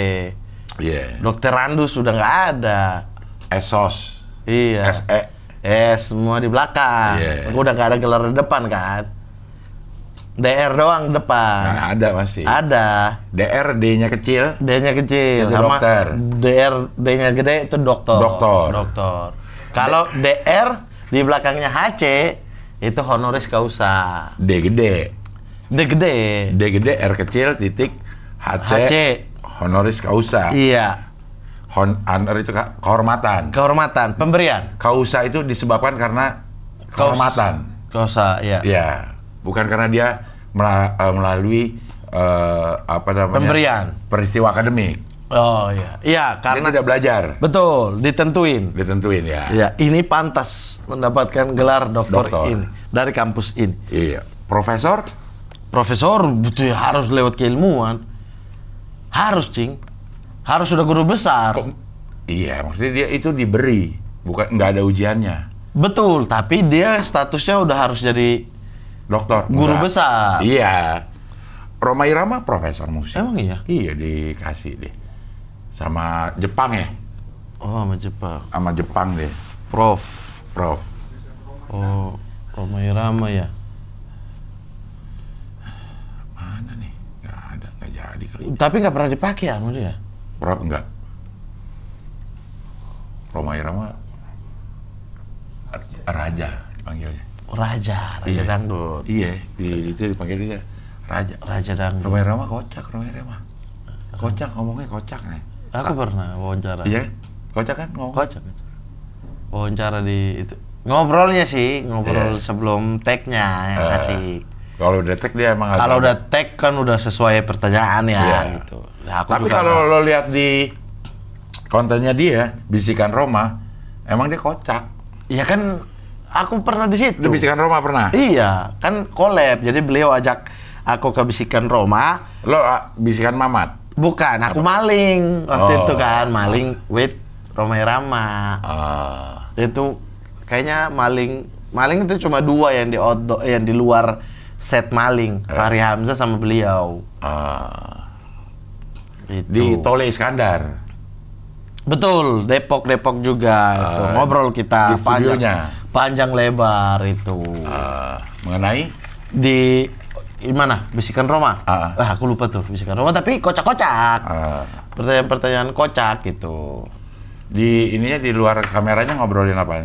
Iya. Dokter Randus sudah nggak ada. Esos. Iya. SE. Semua di belakang. Iya. Udah nggak ada gelar di depan kan. DR doang depan. Nah, ada masih. Ada. DR D-nya kecil. D-nya kecil Itu sama dokter. DR D-nya gede itu dokter. Dokter. Kalau DR di belakangnya HC itu honoris causa. D gede. D gede. D gede, R kecil, titik, HC, HC. honoris causa. Iya. Honor itu kehormatan. Kehormatan, pemberian. Causa itu disebabkan karena kehormatan. Causa, iya. Ya, bukan karena dia melalui apa namanya? Pemberian. Peristiwa akademik. Oh iya. Iya, Dia karena tidak belajar. betul, ditentuin. Ditentuin ya. Ya, ini pantas mendapatkan gelar doktor Doktor. ini dari kampus ini. Iya. Profesor? Profesor betul ya, harus lewat keilmuan. Harus, Cing. Harus sudah guru besar. Iya, maksudnya dia itu diberi, bukan nggak ada ujiannya. Betul, tapi dia statusnya udah harus jadi Dokter. guru enggak. besar. Iya. Roma Irama profesor musik. Emang iya? Iya, dikasih deh. Sama Jepang ya? Oh, sama Jepang. Sama Jepang deh, Prof. Prof. Oh, Roma Irama ya. Mana nih? Nggak ada, nggak jadi kali. Tapi nggak pernah dipakai ya sama dia. Prof enggak. Roma Irama Raja dipanggilnya. Raja Iya. dangdut. Iya, itu dipanggil dia Raja. Raja dangdut. Roma Irama kocak, Roma Irama. Kocak, ngomongnya kocak nih. Aku pernah wawancara. Iya, kocak kan ngomong. Kocak. Wawancara di itu. Ngobrolnya sih, ngobrol sebelum tag-nya yang asik. Kalau udah tag dia emang Kalau agak- udah tag kan udah sesuai pertanyaan ya Iya. gitu. Nah, aku Tapi juga kalau lo lihat di kontennya dia, Bisikan Roma, emang dia kocak. ya kan aku pernah di situ. Itu Bisikan Roma pernah? Iya, kan collab. Jadi beliau ajak aku ke Bisikan Roma. Lo Bisikan Mamat? Bukan, aku maling waktu Oh. itu kan, maling with Roma Irama. Itu kayaknya maling itu cuma 2 yang di outdoor, yang di luar set maling. Fahri Hamzah sama beliau. Itu. Di Tole Iskandar. Betul, Depok juga itu. Ngobrol kita di studionya. panjang lebar itu. Mengenai Di mana? Bisikan Roma. Ah. Aku lupa tuh Bisikan Roma, tapi kocak-kocak. Pertanyaan-pertanyaan kocak gitu. di ininya di luar kameranya ngobrolin apa?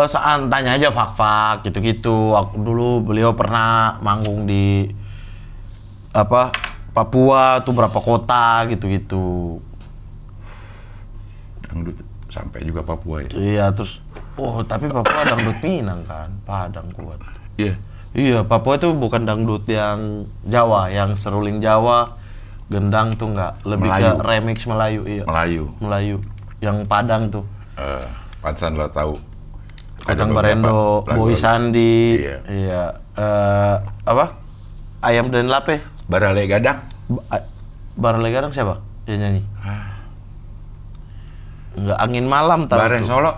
Saat tanya aja fak-fak gitu-gitu. Aku dulu beliau pernah manggung di Papua tuh berapa kota gitu-gitu. Dangdut sampai juga Papua ya. Iya, terus tapi Papua dangdut Minang kan, Padang kuat. Iya. Iya, Papua itu bukan dangdut yang Jawa, yang seruling Jawa, gendang tuh enggak, lebih Melayu. ke remix Melayu, iya. Melayu. Yang Padang tuh. Pansan lo tahu. Kadang beberapa Barendo, lagu-lagu. Boy Sandi, Iya. iya. Ayam dan Lape. Barale Gadang. Barale Gadang siapa yang nyanyi? Enggak, Angin Malam tahu Bare tuh. Solo.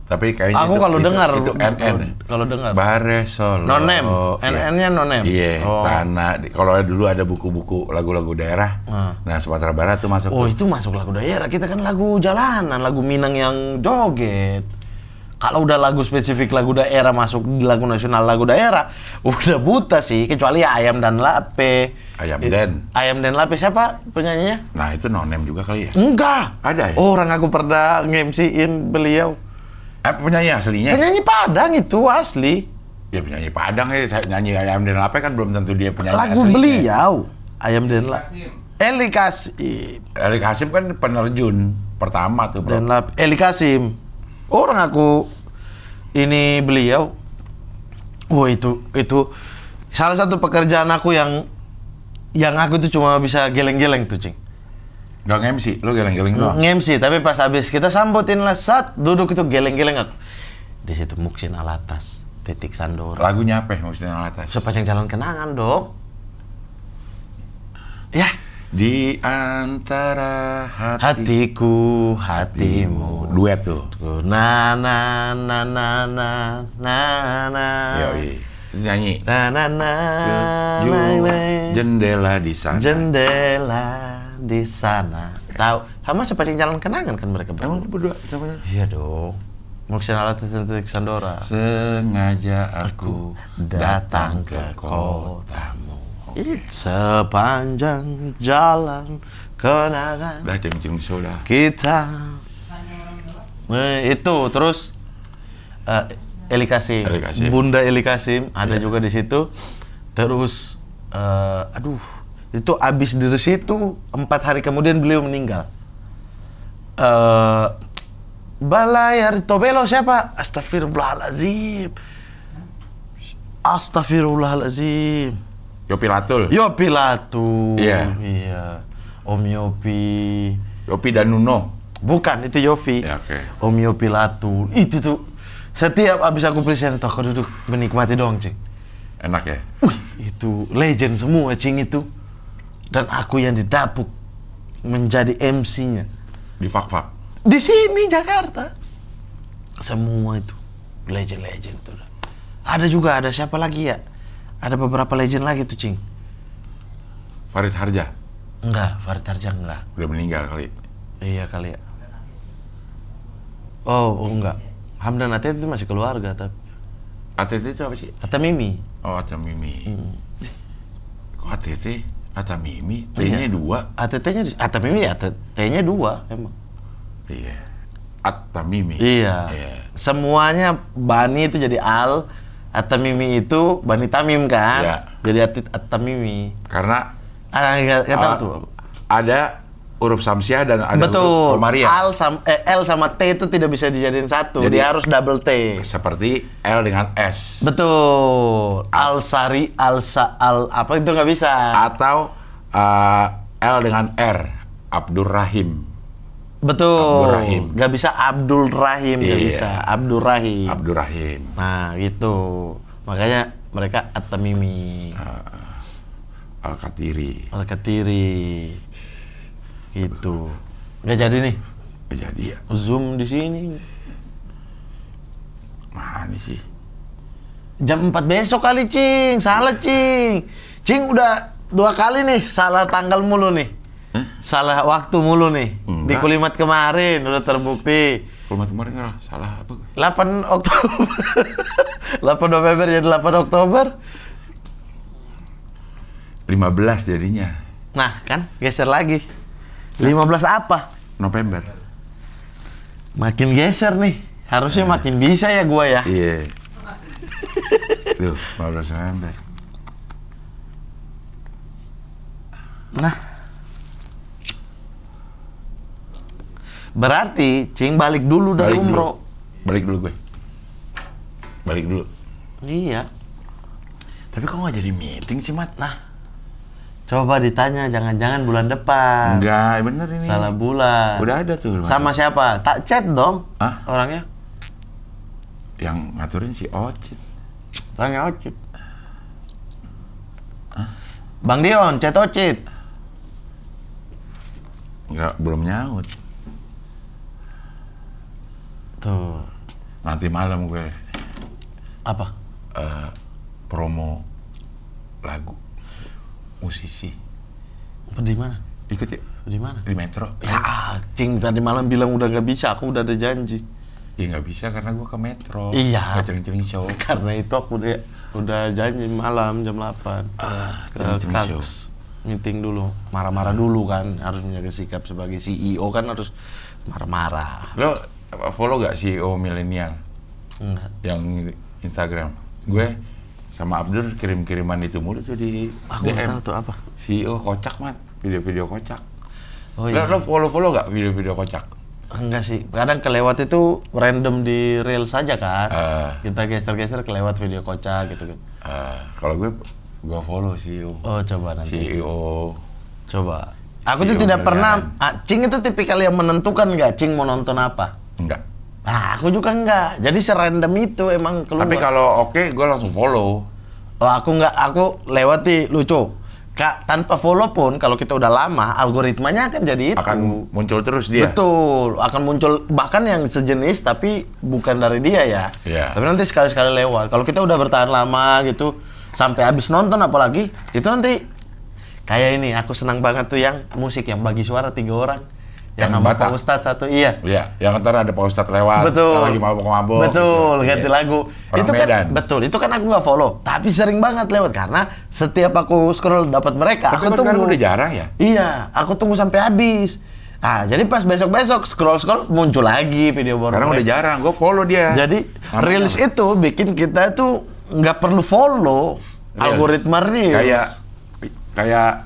Tapi kayaknya Aku kalau dengar itu NN. kalau dengar. Bare Solo. Nonem, Iya. NN-nya Nonem. Iya, Oh. Tanah. Kalau dulu ada buku-buku lagu-lagu daerah. Nah, Sumatera Barat tuh masuk. Oh, tuh. itu masuk lagu daerah. Kita kan lagu jalanan, lagu Minang yang joget. Kalau udah lagu spesifik lagu daerah masuk di lagu nasional lagu daerah, udah buta sih. Kecuali Ayam dan Lape. Ayam Den. Ayam dan Lape siapa penyanyinya? Nah, itu Nonem juga kali ya. Enggak. Ada ya? Orang aku pernah nge-MC-in beliau. Penyanyi aslinya? Penyanyi Padang itu asli. Ya penyanyi Padang ya, nyanyi Ayam Den Lape kan belum tentu dia penyanyi Lagu aslinya. beliau. Ayam dan Lape. Eli Kasim. Eli Kasim kan penerjun pertama tuh, bro. Dan Lape. Eli Kasim. Orang aku ini beliau. Itu salah satu pekerjaan aku yang aku tuh cuma bisa geleng-geleng tuh, Cing. Gak nge-MC, lu geleng-geleng doang. Nge-MC, tapi pas habis kita sambutin lah, saat duduk itu geleng-geleng aku. Di situ Muksin Alatas, Titik Sandora. Lagunya apa maksudnya atas? Sepanjang jalan kenangan dong. Ya, Di antara hatiku, hatimu. Duet tuh. Na na na na na na na. Yoi. Itu nyanyi. Na na na Ju- na, na. Jendela di sana. Jendela di sana. Tahu? Sama sepanjang jalan kenangan kan mereka berdua. Emang berdua sama Iya dong. Muksin Alatas dan Titik Sandora. sengaja aku Datang ke kotamu. Sepanjang jalan kenangan Dah ceng soda. kita. Itu terus Eli Kasim. Eli Kasim. Bunda Eli Kasim ada juga di situ. Terus itu abis dari situ 4 hari kemudian beliau meninggal. Balayar Tobelo siapa? Astagfirullahaladzim. Yopi Latul. Yopi Latu. Iya. Iya. Om Yopi. Yopi dan Nuno. Bukan, itu Yofi. Ya, oke. Om Yopi Latu. Itu tuh. Setiap abis aku present, aku duduk menikmati doang, Cing. Enak ya? Itu legend semua, Cing itu. Dan aku yang didapuk menjadi MC-nya. Di fak-fak. Di sini, Jakarta. Semua itu. Legend-legend tuh. Ada siapa lagi ya? Ada beberapa legend lagi tuh, Cing. Farid Harja. Enggak, Farid Harja enggak. Udah meninggal kali. Iya kali ya. Oh enggak. Hamdan Atet itu masih keluarga tapi. ATT itu apa sih? Atta Mimi. Oh, Atta Mimi. Kok ATT? Atta Mimi? T-nya 2. Atta Mimi ya, T-nya 2 emang. Iya. Atta Mimi. Iya. Semuanya Bani itu jadi Al, Atta Mimi itu Bani Tamim kan? Iya. Jadi Atta Mimi. Karena Nggak tahu tuh. ada huruf Samsiah dan ada huruf Betul. Komaria. L sama T itu tidak bisa dijadiin satu. Jadi- Dia harus double T. Seperti L dengan S. Betul. Al-Sari, apa itu nggak bisa. Atau L dengan R. Abdur Rahim. Betul. Abdul Rahim. Nggak bisa Abdul Rahim, nggak Iya. bisa. Abdul Rahim. Abdur Rahim. Nah, gitu. Makanya mereka At-Tamimi, Al-Katiri. Al-Katiri. Gitu. Nggak jadi nih. Jadi ya, Zoom di sini. mana sih? Jam 4 besok kali, Cing. Salah, Cing. Cing udah 2 kali nih salah tanggal mulu nih. Salah waktu mulu nih. Di Enggak. Kulimat kemarin udah terbukti. Kalau kemarin nggak salah apa? 8 Oktober. 8 November jadi 8 Oktober. 15 jadinya. Nah, kan geser lagi. 15 apa? November. Makin geser nih. Harusnya makin bisa ya gua ya. Iya. Tuh, 15 November. Nah. Berarti Cing balik dulu dari Balik dulu. umroh. Balik dulu gue. Balik dulu. Iya. Tapi kok nggak jadi meeting sih, Mat? Nah. Coba ditanya, jangan-jangan bulan depan. Enggak, bener ini. Salah bulan. Udah ada tuh. Sama siapa? Tak chat dong. Hah? Orangnya. Yang ngaturin si Ocit. Orangnya Ocit. Bang Dion, chat Ocit. Enggak, belum nyaut. Tuh. Nanti malam gue Apa? promo lagu musisi. Apa di mana? Ikut ya? Di mana? Di Metro. Ya, Cing tadi malam bilang udah nggak bisa, aku udah ada janji. Ya nggak bisa karena gue ke Metro. Iya. Ke Celing-Celing Show. Karena itu aku udah janji malam jam 8. Ke Celing-Celing Show. Kals. Meeting dulu, marah-marah dulu kan, harus menjaga sikap sebagai CEO kan harus marah-marah. Lo follow gak CEO milenial Enggak. yang Instagram? Gue sama Abdur kirim-kiriman itu mulu tuh di Aku nggak DM. tahu tuh apa. CEO kocak, Mat. Video-video kocak. Oh iya. Lo follow gak video-video kocak? Enggak sih, kadang kelewat itu random di reel saja kan. Kita geser-geser kelewat video kocak gitu. Kalau gue follow CEO. Oh coba nanti. CEO. Coba. Aku CEO tuh tidak pernah. miliaran. Cing itu tipikal yang menentukan nggak Cing mau nonton apa. Enggak. Nah, aku juga enggak. Jadi serandom itu emang keluar. Tapi kalau oke, gue langsung follow. Oh, aku enggak. Aku lewati lucu. Kak, tanpa follow pun kalau kita udah lama, algoritmanya akan jadi itu. Akan muncul terus dia. Betul, akan muncul bahkan yang sejenis tapi bukan dari dia ya. Iya. Tapi nanti sekali-sekali lewat. Kalau kita udah bertahan lama gitu, sampai habis nonton apalagi, itu nanti kayak ini. Aku senang banget tuh yang musik yang bagi suara 3 orang. Yang Yang sama Batak. Pak Ustadz satu, iya. Iya, yang ntar ada Pak Ustadz lewat. Betul. Lagi mabok-mabok. Betul, gitu. ganti Iya. lagu. Orang itu kan Medan. betul, itu kan aku nggak follow, tapi sering banget lewat karena setiap aku scroll dapat mereka, Tapi aku kok sekarang tunggu. udah jarang ya? Iya, aku tunggu sampai habis. Ah, jadi pas besok-besok scroll muncul lagi video baru. Sekarang udah mereka. jarang, gue follow dia. Jadi Namanya reels apa? itu bikin kita tuh nggak perlu follow Reels. algoritma reels. Kayak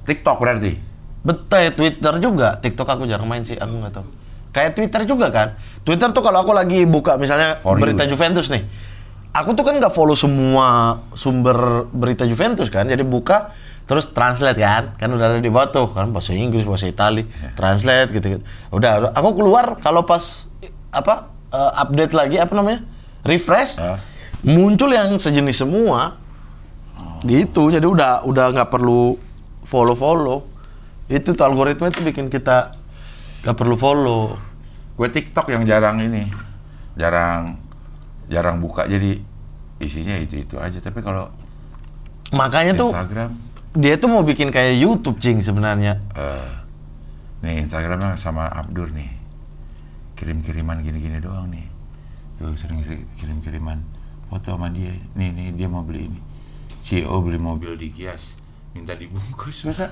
TikTok berarti. Betul, Twitter juga. TikTok aku jarang main sih, aku nggak tahu. Kayak Twitter juga kan. Twitter tuh kalau aku lagi buka misalnya For berita you. Juventus nih. Aku tuh kan nggak follow semua sumber berita Juventus kan. Jadi buka terus translate kan. Kan udah ada di bawah tuh kan bahasa Inggris, bahasa Itali, translate gitu-gitu. Udah, aku keluar kalau pas update lagi apa namanya? Refresh. Muncul yang sejenis semua. Gitu. Jadi udah nggak perlu follow. Itu tuh algoritma itu bikin kita gak perlu follow. Gue TikTok yang jarang buka, jadi isinya itu aja. Tapi kalau Makanya tuh Instagram, dia tuh mau bikin kayak YouTube Cing sebenarnya. nih Instagramnya sama Abdur nih, kirim-kiriman gini-gini doang nih. Tuh sering kirim-kiriman foto sama dia. Nih dia mau beli ini. CEO beli mobil di Gias, minta dibungkus. Masa?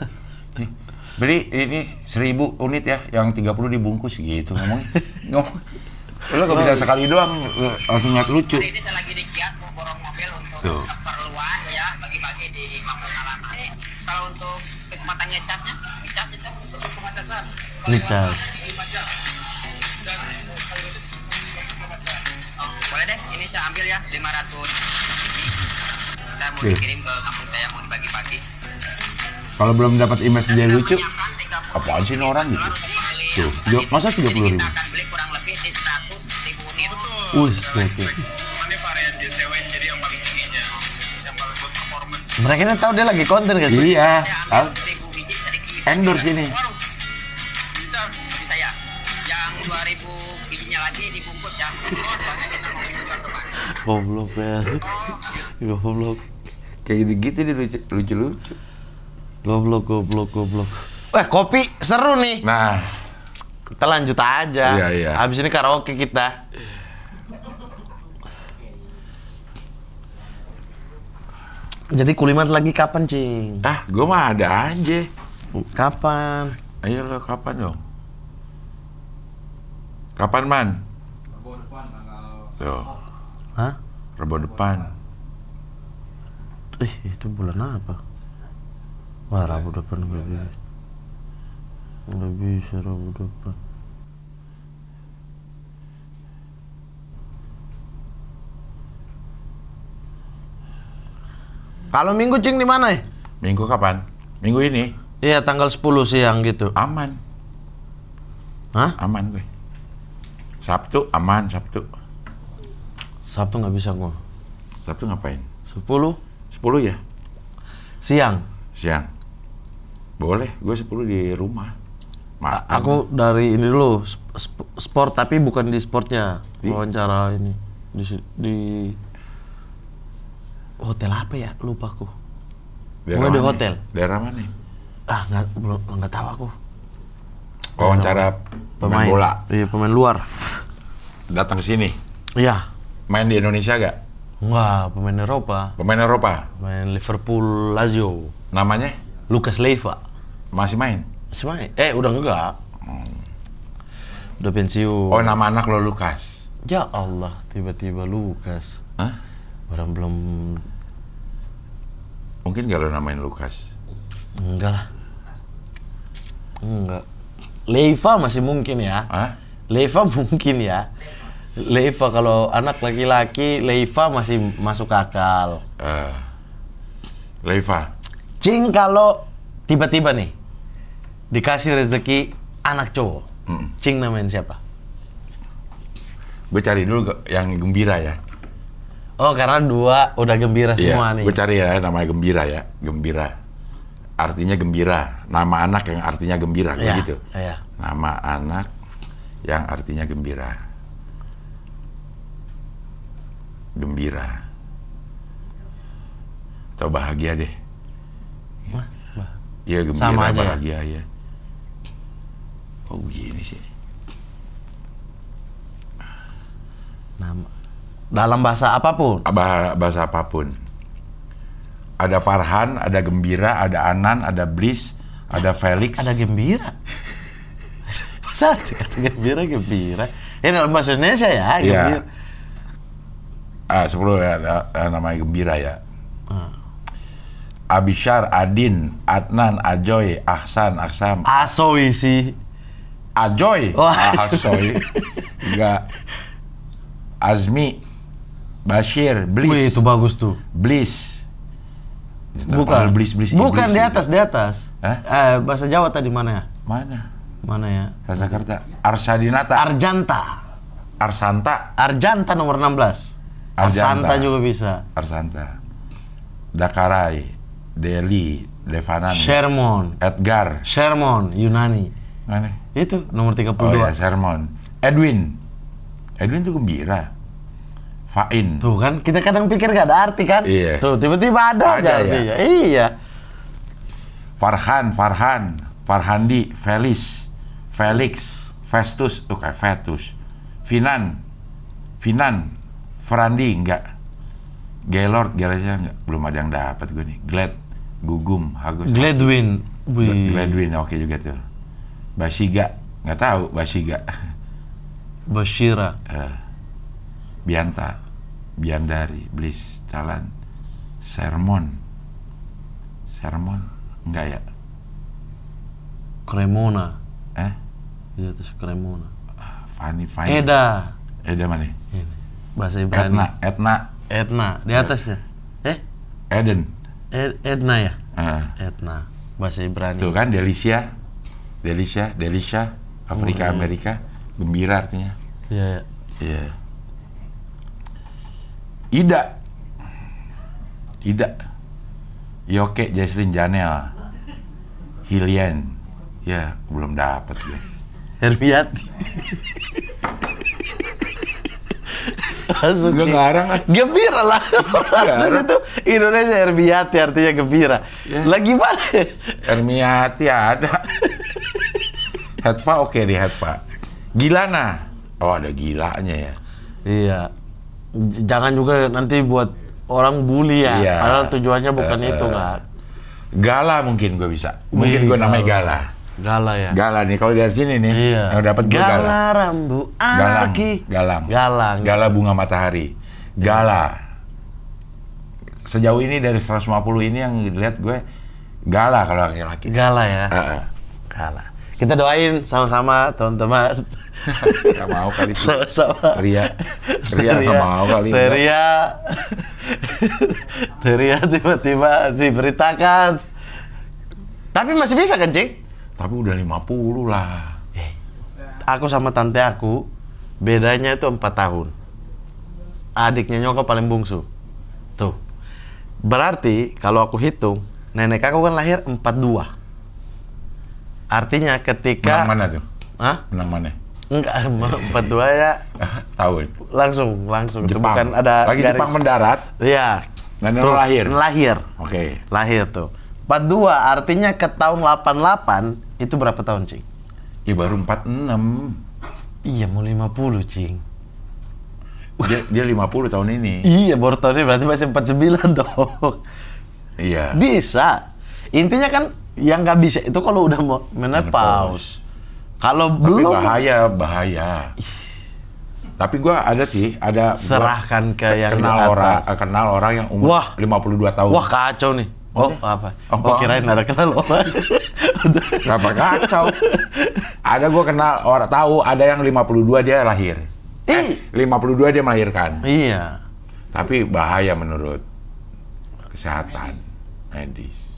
Nih, beli ini 1000 unit ya, yang 30 dibungkus gitu ngomong. Lo gak bisa sekali doang langsung lihat lucu. Hari ini saya lagi di Kiat mau borong mobil untuk Tuh. keperluan ya bagi-bagi di kampung halaman. Kalau untuk kecepatan ngecasnya, ngecas itu untuk pengecasan. Ngecas. Oh, boleh deh, ini saya ambil ya 500 biji. Saya mau Oke. dikirim ke kampung saya mau dibagi-bagi. Kalau belum dapat image dia lucu, Menyiapkan 30 apaan sih ini orang gitu? pembeli Tuh, yang masa Jadi 30.000? kita akan beli kurang lebih di 100.000 unit. Wih, oke. Ini varian JCW jadi yang paling tingginya, yang paling good performance. Mereka ini tahu dia lagi konten gak sih? Iya, Saya tahu. ambil 1.000 biji sedikit. Endorse ini. Bisa. Bisa ya. Yang 2.000 bijinya lagi dibungkus ya. Soalnya kita mau jual ke mana. Goblok ya. Goblok. Kayak gitu-gitu dia lucu-lucu. Goblok. Wah, kopi seru nih. Nah, Kita lanjut aja. Iya, iya. Habis ini karaoke kita. Jadi kulimat lagi kapan, Cing? gue mah ada aja. Kapan? Ayo lo kapan dong? Kapan man? Rebo depan tanggal Tuh, Hah? Rebo depan. Itu bulan apa? Wah, Rabu depan nggak bisa. Nggak bisa Rabu depan. Kalau Minggu, Cing, di mana ya? Minggu kapan? Minggu ini? Iya, tanggal 10 siang gitu. Aman, Hah? aman gue. Sabtu aman, Sabtu. Sabtu nggak bisa gua. Sabtu ngapain? 10 10 ya? siang. Siang. Boleh, gue 10 di rumah. Makan. Aku dari ini dulu sport, tapi bukan di sportnya. Di? Wawancara ini di hotel apa ya? Lupa aku. Daerah Gue di mana? hotel. Daerah mana? Nggak tahu aku. Wawancara pemain bola. Iya, pemain luar. Datang ke sini. Iya. Main di Indonesia gak? Enggak, pemain Eropa. Pemain Eropa. Pemain Liverpool, Lazio. Namanya? Lucas Leiva. Masih main? Masih main? Udah enggak. Udah pensiun. Oh, nama anak lo Lukas. Ya Allah, tiba-tiba Lucas. Hah? Orang belum. Mungkin gak lo namain Lukas? Enggak lah. Enggak. Leiva masih mungkin ya. Hah? Leiva mungkin ya. Leiva kalau anak laki-laki, Leiva masih masuk akal. Leiva. Cing, kalau tiba-tiba nih dikasih rezeki anak cowok, Cing namain siapa? Gue cari dulu yang gembira ya. Oh, karena dua udah gembira semua nih. Gue cari ya namanya gembira ya. Gembira. Artinya gembira. Nama anak yang artinya gembira, Iya, gitu. iya. Nama anak yang artinya gembira. Gembira. Atau bahagia deh. Iya, gembira, Sama aja ya? bahagia ya. Oh, gini sih. Nama dalam bahasa apapun. Bahasa apapun. Ada Farhan, ada Gembira, ada Anan, ada Bliss, ada Felix. Ada gembira. Masa kata gembira. Ini dalam bahasa Indonesia ya, Iya. gembira. 10 ya, namanya Gembira ya. Abishar, Adin, Adnan, Ajoy, Ahsan, Aksam, Asoy sih. Ajoy, Oh. Asoy, enggak, Azmi, Bashir, Bliss. Wih, itu bagus tuh. Bliss. Bukan. Bliss, Bukan Iblis di gitu. atas. Hah? Bahasa Jawa tadi mana ya? Mana? Mana ya? Sasakerta. Arsadinata. Arjanta. Arsanta. Arjanta nomor 16. Arjanta. Arsanta juga bisa. Arsanta. Dakarai. Deli. Devanan. Shermon, Yunani. Mana? Itu nomor 32. Oh ya, Sermon. Edwin tuh Gembira. Fain. Tuh kan, kita kadang pikir gak ada arti kan? Iya. Tuh, tiba-tiba ada aja Ada ya? artinya. Iya. Farhan, Farhandi, Felix, Festus, tuh kayak Fetus. Finan, Frandi enggak. Gaylord enggak, belum ada yang dapat gue nih. Glad, Gugum, Agus. Gladwin. Wih. Gladwin, oke juga tuh. Basiga, nggak tahu Basiga. Bashira. Bianta, Biandari, Bliss, Jalan, Sermon, enggak ya? Cremona. Eh? Iya, terus Cremona. Fanny, Eda. Eda mana? Ini. Bahasa Ibrani. Edna. Di atasnya. Eden. Edna ya? Ah. Edna. Bahasa Ibrani. Tuh kan, Delicia, Afrika, Amerika, gembira artinya. Iya. Iya. Ida. Yoke, Jesslyn, Janel, Hilian. Ya, belum dapat gue. Hermiati. Langsung Gue di- ngarang kan. Gembira lah. Terus itu Indonesia Hermiati artinya gembira. Ya. Lah gimana? Hermiati ada. Hetva oke di Hetva. Gilana. Oh, ada gilanya ya. Iya. Jangan juga nanti buat orang bully ya. Iya. Padahal tujuannya bukan itu kan. Gala mungkin gue bisa. Mungkin gue namanya Gala. Gala ya. Gala nih kalau dari sini nih. Iya. Yang dapat gue Gala. Gala rambu Galang. anarki. Galang. Galang. Gala bunga matahari. Gala. Sejauh ini dari 150 ini yang dilihat gue Gala kalau laki-laki. Gala ya. Heeh. Gala. Kita doain sama-sama teman-teman. Gak mau kali sih. Sama-sama. Ria gak mau kali. Teria tiba-tiba diberitakan. Tapi masih bisa kan, Cik? Tapi udah 50 lah. Aku sama tante aku bedanya itu 4 tahun. Adiknya nyokap paling bungsu. Tuh. Berarti kalau aku hitung, nenek aku kan lahir 42. Artinya ketika Menang mana tuh? Hah? Menang mana? Enggak, 42 ya Tahun. langsung. Itu Jepang. bukan ada Lagi garis. Jepang mendarat. Iya. Dan Tuh, lahir. Lahir Oke. tuh. 42 artinya ke tahun 88 itu berapa tahun, Cing? Ya baru 46. Iya, mau 50, Cing. Dia 50 tahun ini. Iya, baru tahun ini berarti masih 49 dong. Iya. Bisa. Intinya kan yang nggak bisa itu kalau udah mau menopause. Kalau Tapi belum bahaya. Tapi gua ada gua serahkan ke yang di atas. kenal orang yang umur Wah. 52 tahun. Wah, kacau nih. Oh, apa? Oh, kirain ada kenal orang. Kenapa kacau? Ada gua kenal orang tahu ada yang 52 dia lahir. 52 dia melahirkan. Iya. Tapi bahaya menurut kesehatan medis.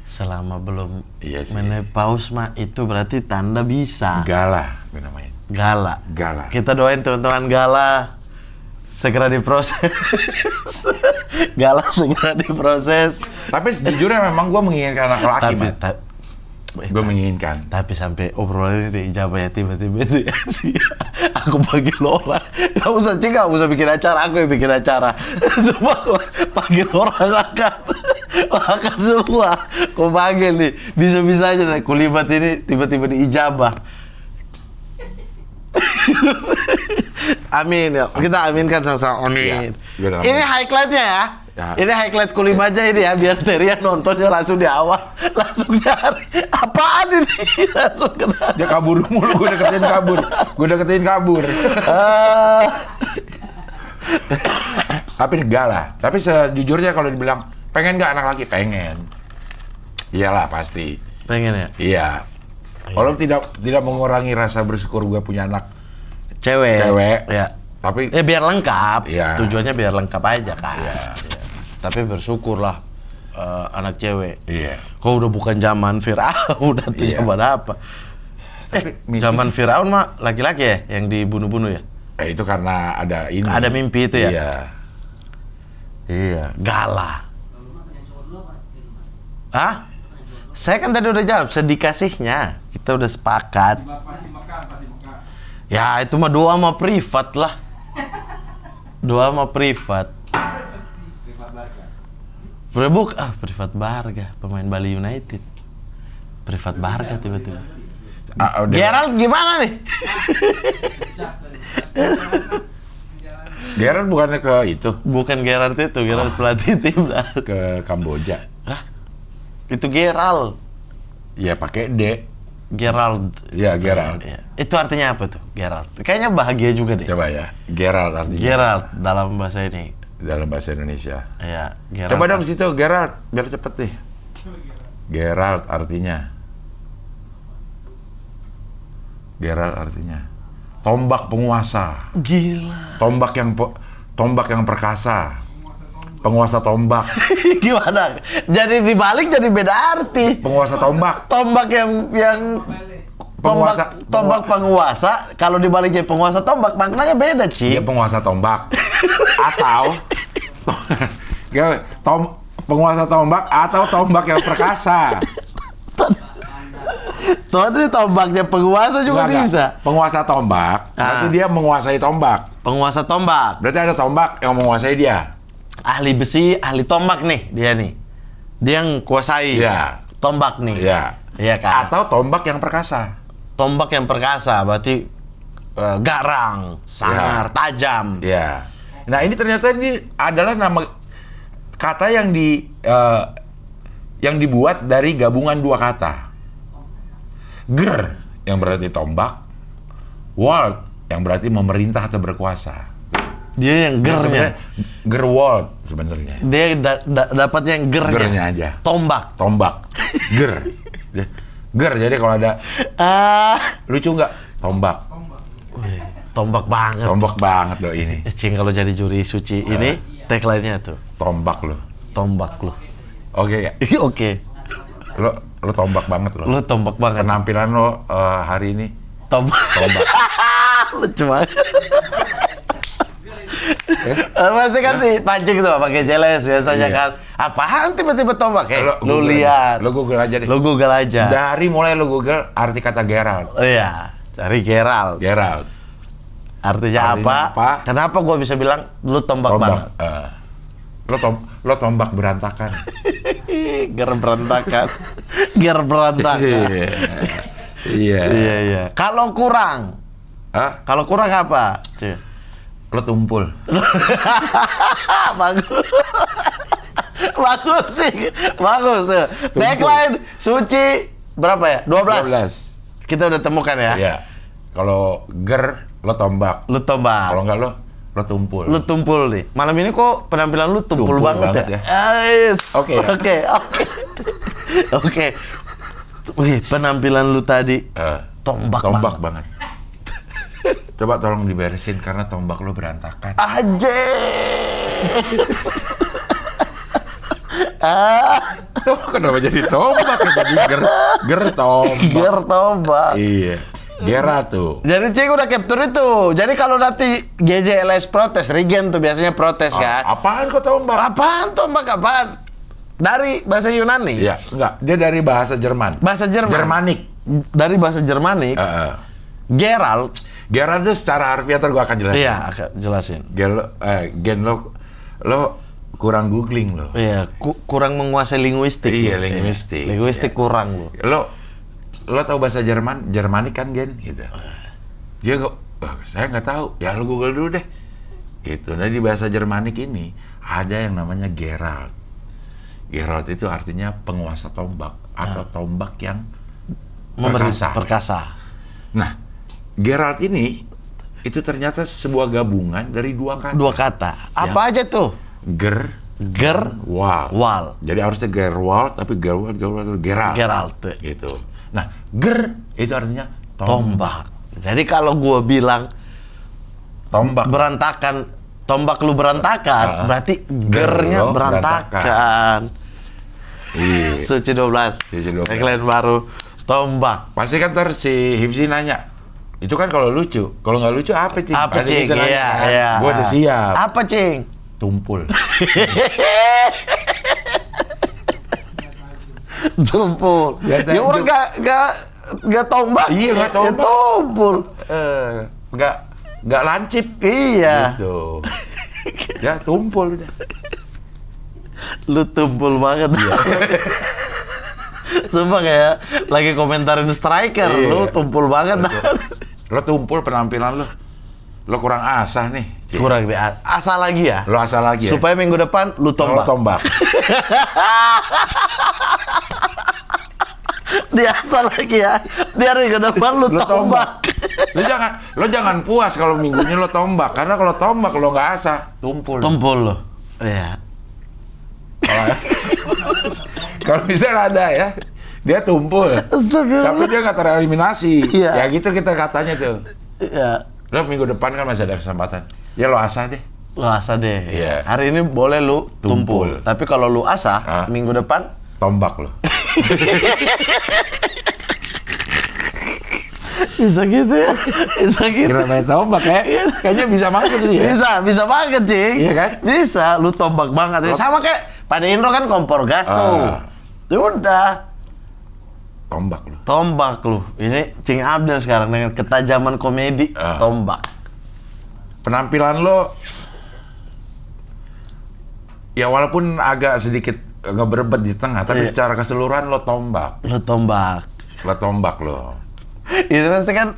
Selama belum Iya sih. menopause mah itu berarti tanda bisa. Gala gue namanya. Gala. Kita doain teman-teman Gala segera diproses. Gala segera diproses. Tapi sejujurnya memang gue menginginkan anak laki, Mat. Tapi Gue menginginkan. Tapi sampai obrolan ini dijawab ya tiba-tiba itu ya sih. Aku panggil orang. Gak usah Cik, gak usah bikin acara. Aku yang bikin acara. Semua aku panggil orang akan semua. Aku panggil nih. Bisa-bisa aja nih. Kulibat ini tiba-tiba diijabah. Amin ya. Kita aminkan sama-sama. Amin. Ya, Ini highlightnya ya. Ya. Ini highlight kulim aja ini ya, biar Teria nontonnya langsung di awal, langsung cari apaan ini, langsung kena. Dia kabur mulu, gue deketin kabur. Tapi gala. Tapi sejujurnya kalau dibilang pengen nggak anak laki, pengen. Iyalah pasti. Pengen ya? Iya. Kalau tidak mengurangi rasa bersyukur gue punya anak Cewek. Ya. tapi Biar lengkap. Iya. Tujuannya biar lengkap aja kan. Iya. Tapi bersyukurlah anak cewek. iya. Kok udah bukan zaman Firaun, udah tuh Iya. zaman apa? Tapi Zaman Firaun mah laki-laki ya yang dibunuh-bunuh ya? itu karena ada ini. Ada mimpi itu ya? Iya. Iya. Gala. Hah? Saya kan tadi udah jawab, sedih kasihnya. Kita udah sepakat. Ya itu mah doa mah privat lah. Doa mah privat. Privat Barga, pemain Bali United. Privat Barga tiba-tiba. Gerald gimana nih? Gerard bukannya ke itu, Bukan Gerald itu, Gerald pelatih timnas. ke Kamboja. Hah? Itu Gerald. Ya pakai D. Gerald. Iya, Gerald. Iya. Itu artinya apa tuh, Gerald? Kayaknya bahagia juga deh. Coba ya, Gerald artinya. Gerald dalam bahasa ini. Dalam bahasa Indonesia. Iya, Gerald. Coba dong situ Gerald, biar cepet nih. Gerald artinya. Gerald artinya tombak penguasa. Gila. Tombak yang perkasa. Penguasa tombak. Gimana? Jadi dibalik jadi beda arti. Penguasa tombak. Tombak yang Penguasa- tombak penguasa, kalau dibalik jadi penguasa tombak maknanya beda, Dia Ci. penguasa tombak. Atau penguasa tombak atau tombak yang perkasa. Tadi tombaknya penguasa juga Enggak. bisa. Penguasa tombak, berarti Ah. dia menguasai tombak. Penguasa tombak. Berarti ada tombak yang menguasai dia. Ahli besi, ahli tombak nih dia nih. Dia yang kuasai Iya. tombak nih. Iya. Iya kan? Atau tombak yang perkasa. Tombak yang perkasa berarti garang, sangar, Ya. tajam. Ya. Nah, ini ternyata ini adalah nama kata yang dibuat dari gabungan dua kata. Ger yang berarti tombak, Wald yang berarti memerintah atau berkuasa. Dia yang gernya. Gerwald sebenarnya. Dia dapat yang gernya. Gernya aja. Tombak. Tombak. Ger. Ger. Jadi kalau ada lucu nggak? Tombak. Tombak banget. Tombak banget loh ini. Cing, kalau jadi juri suci ini tagline-nya tuh. Tombak loh. Tombak lu. Oke ya. Oke. Lo tombak banget loh. Lu tombak banget. Penampilan lo hari ini Tombak. tombak. Lucu banget. Masih kan dipancing tuh pakai jeles biasanya Iya. kan. Apaan tiba-tiba tombak? Lu Google lihat. aja. Lo Google aja deh. Lu Google aja. Dari mulai lo Google arti kata Gerald. Oh iya, cari Gerald. Gerald. Artinya Artinya apa? apa? Kenapa gua bisa bilang lu tombak banget? Tombak. Lo tombak berantakan. Ger berantakan. Ger berantakan. Iya. Iya, iya. Kalau kurang. Hah? Kalau kurang apa? Cuy. Lo tumpul. Bagus. Bagus sih. Bagus tuh. Backline suci berapa ya? 12. Kita udah temukan ya. Iya. Kalau ger lo tombak. Lu tombak. Kalau enggak lo tumpul. Lu tumpul nih. Malam ini kok penampilan lu tumpul, Tumpul banget banget ya. Ais. Oke ya? Oke. Oke. Wih, penampilan lu tadi tombak banget. Coba tolong diberesin karena tombak lo berantakan. aja. Kenapa jadi tombak? Jadi ger tombak. Ger tombak. Iya. Gerald tuh. Jadi Cik udah capture itu. Jadi kalau nanti GJLS protes, Regen tuh biasanya protes kan. Apaan kok tombak? Apaan tombak apaan? Dari bahasa Yunani. Iya, enggak. Dia dari bahasa Jerman. Bahasa Jerman. Jermanik. Dari bahasa Jermanik. Gerald. Gerald tuh secara harfiah gua akan jelasin. Iya, akan jelasin. Gen lo kurang googling lo. Iya, kurang menguasai linguistik. Iya, linguistik. Linguistik Iya. kurang lo. Lo tahu bahasa Jermanik kan, Gen? Gitu. Dia nggak, saya nggak tahu. Ya lo Google dulu deh. Gitu. Nah di bahasa Jermanik ini ada yang namanya Gerald. Gerald itu artinya penguasa tombak atau tombak yang perkasa. Perkasa. Nah, Gerald ini itu ternyata sebuah gabungan dari dua kata. Dua kata. Apa aja tuh? Ger, Wal. Jadi harusnya Gerwald, tapi Gerwald itu Gerald. Gerald. Gitu. Nah, ger itu artinya Tombak. Jadi kalau gua bilang tombak. berantakan, tombak lu berantakan, berarti gernya lo berantakan. Iya. Suci 12. Suci 12. Tagline baru, tombak. Pasti kan ntar si Hipsi nanya, itu kan kalau lucu. Kalau nggak lucu apa, Cing? Apa, Pasti Cing? kita nanya, Iya, kan? iya. Gua udah siap. Apa, Cing? Tumpul. Tumpul. Ya, Ya orang nggak tombak. Iya, nggak tombak. Ya, tumpul. Nggak lancip. Iya. Gitu. Ya, tumpul udah. Lu tumpul banget. Iya. Sumpah kayak lagi komentarin striker, Iya. lu tumpul banget. Lo tumpul penampilan lo. Lo kurang asah nih, Cing. Kurang deh, asal lagi ya. Lo asal lagi ya. Supaya minggu depan lu Lo tombak. tombak. Dia asal lagi ya. Biar minggu depan lu tombak. Lo jangan puas kalau minggunya lo tombak, karena kalau tombak lo nggak asah, tumpul. Tumpul lo. Iya. Kalau misalnya ada ya, dia tumpul, Astagfirullah. tapi dia nggak tereliminasi. Iya. Ya gitu kita katanya tuh. Iya. Lo minggu depan kan masih ada kesempatan. Ya lo asah deh. Lu asah deh. Iya. Hari ini boleh lu tumpul. Tumpul. Tapi kalau lu asah, minggu depan Tombak lo. bisa gitu ya. Bisa gitu. Kira main tombak ya? Kayaknya bisa masuk sih ya. Bisa banget, Cing. Iya kan? Bisa, lu tombak banget. Ya, sama kayak pada Indro kan kompor gas tuh. Ya udah, Tombak lo. tombak lu. Ini Cing Abdel sekarang dengan ketajaman komedi, tombak. Penampilan lo, ya walaupun agak sedikit ngeberebet di tengah, tapi Iya. secara keseluruhan lo tombak. Lu tombak. Lo tombak lo. Itu pasti kan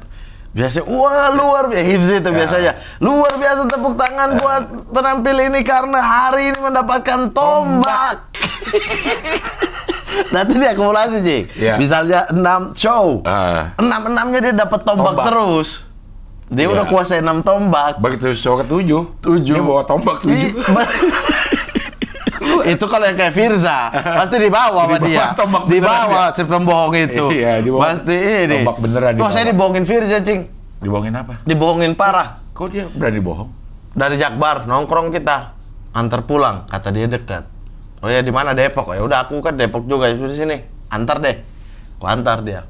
biasa, wah luar biasa, Hifzi itu biasanya luar biasa tepuk tangan buat penampil ini karena hari ini mendapatkan tombak. Nanti dia akumulasi, Cik. Iya. Misalnya 6 show, 6-6-nya dia dapat tombak Tombak. terus. Dia Iya. udah kuasai 6 tombak. Begitu show ke-7, 7. dia bawa tombak 7. Itu kalau yang kayak Firza pasti dibawa sama Dibawa dia. tombak Dibawa beneran si pembohong itu. Iya, dibawa Pasti ini. tombak beneran Wah, saya dibawa. dibohongin Firza, Cing. Dibohongin apa? Dibohongin parah. Kok dia berani bohong? Dari Jakbar nongkrong kita, antar pulang, kata dia dekat. Oh ya, di mana? Depok. Ya udah, aku kan Depok juga, di sini, antar deh. Aku antar dia.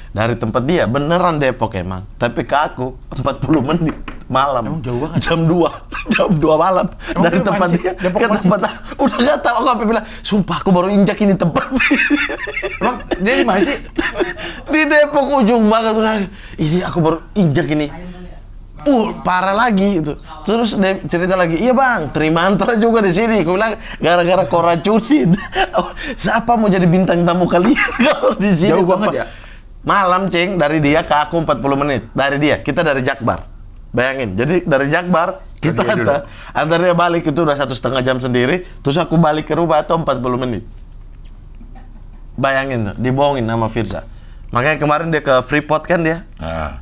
Dari tempat dia beneran Depok emang, tapi ke aku 40 menit malam. Emang jauh banget? Jam 2 jam 2 malam. Emang Dari dia tempat mana sih? dia Depok ke mana tempat udah nggak tahu. Aku sampai bilang, sumpah aku baru injak ini tempat. Emang dia di mana sih? Di Depok ujung banget sudah. Ini aku baru injak ini. Parah lagi itu. Terus dia cerita lagi, iya bang, terima antar juga di sini. Aku bilang gara-gara kau racunin. Siapa mau jadi bintang tamu kalian kalau di sini? Jauh tempat- banget ya? Malam, Cing, dari dia ke aku 40 menit. Dari dia, kita dari Jakbar. Bayangin, jadi dari Jakbar kita dia dulu. antar dia balik itu udah 1,5 jam sendiri. Terus aku balik ke rumah itu 40 menit. Bayangin tuh, dibohongin sama Firza. Makanya kemarin dia ke Freeport kan dia.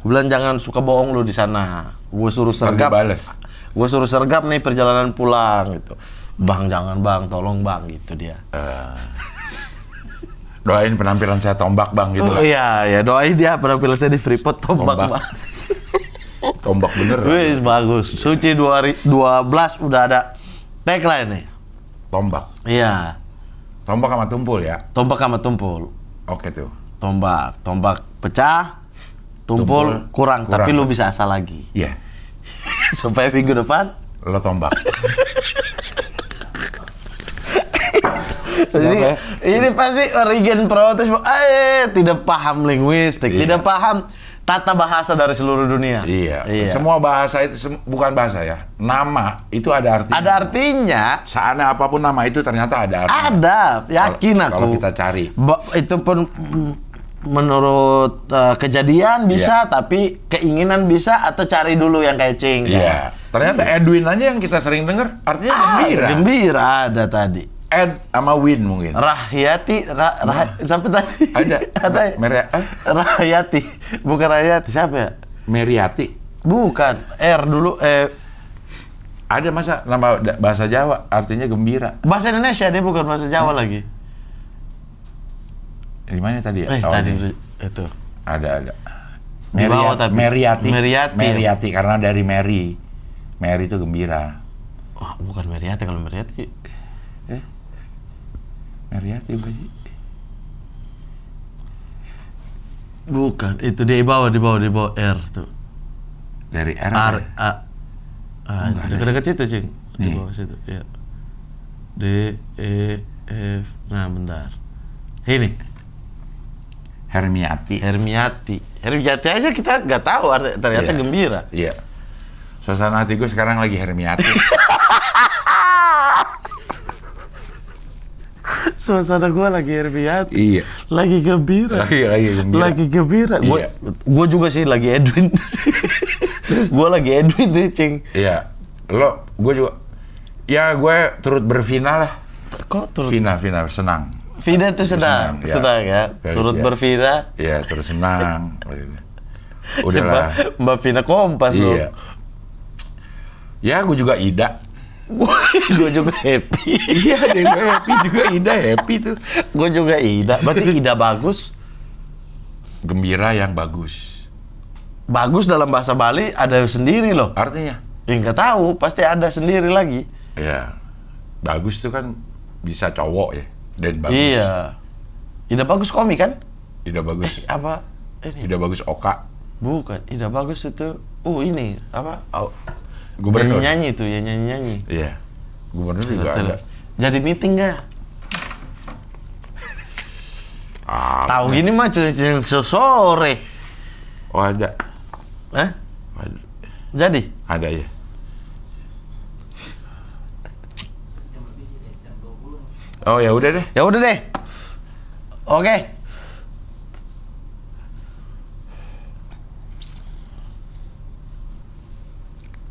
Gue bilang jangan suka bohong lu di sana. Gue suruh sergap. dibales. Gue suruh sergap nih perjalanan pulang gitu. Bang jangan bang, tolong bang gitu dia. Doain penampilan saya tombak bang gitu Oh lah. iya, ya doain dia penampilan saya di Freeport tombak Tombak. bang. Tombak bener. Wih bagus. Suci 12 udah ada tagline nih. Tombak. Iya, Tombak sama tumpul ya. tombak sama tumpul. Oke tuh. Tombak pecah, tumpul kurang, tapi lu bisa asal lagi. Iya. Supaya minggu depan Lo tombak. ini pasti Regen protes, tidak paham linguistik, Iya. tidak paham tata bahasa dari seluruh dunia. Iya. Semua bahasa itu bukan bahasa ya. Nama itu ada artinya. Ada artinya. Seaneh apapun nama itu ternyata ada artinya. Ada, yakin aku. Kalau kita cari. Itu pun menurut kejadian bisa, Iya. tapi keinginan bisa, atau cari dulu yang kayak Cing. Iya. Ternyata Edwin aja yang kita sering dengar artinya gembira. Gembira ada tadi. Ed sama Win mungkin. Rahyati, siapa tadi? Ada. Ada. Rahyati, bukan Rahyati, siapa ya? Meriati. Bukan, R dulu. Ada masa nama bahasa Jawa artinya gembira. Bahasa Indonesia dia bukan bahasa Jawa lagi. Di mana tadi ya? Tadi ini. itu. Ada. Di bawah tapi. Meriati. Meriati. Meriati karena dari Mary. Mary itu gembira. Oh, bukan Meriati, kalau Meriati. Meriati apa sih? Bukan, itu di bawah R tuh. Dari R. R apa? A. Enggak ada Dekat-dekat situ, Cing. Di Nih. bawah situ, ya. D E F. Nah, bentar. Ini Hermiati. Hermiati aja kita nggak tahu ternyata Iya. gembira. Iya. Suasana hati gue sekarang lagi Hermiati. Suasana gua lagi Hermiati. Iya. Lagi gembira. Lagi gembira. Lagi gembira. Iya. Gua juga sih lagi Edwin. Gua lagi Edwin nih, Cing. Iya. Gue juga. Ya gue turut berfinal lah. Kok turun? Final senang. Vida itu sedang, Senang, ya. Felis, Turut ya. bervida. Iya, terus senang. Udahlah. Mbak Vina Kompas loh. Iya. Ya, gue juga Ida. Gue juga happy. Iya, deh, gue happy juga. Ida happy tuh. Gue juga Ida. Berarti Ida bagus. Gembira yang bagus. Bagus dalam bahasa Bali ada sendiri loh. Artinya? Ya nggak tahu, pasti ada sendiri lagi. Ya, bagus tuh kan bisa cowok ya. Dan bagus. Iya. Ida bagus komik kan? Ida bagus. Apa? Ini. Ida bagus Oka. Bukan. Ida bagus itu. Ini apa? Gubernur. Nyanyi tuh ya nyanyi. Iya. Gubernur juga ada. Jadi meeting nggak? Tahu gini mah sore. Oh ada. Hah? Ada. Jadi? Ada ya. Oh ya udah deh. Ya udah deh. Oke.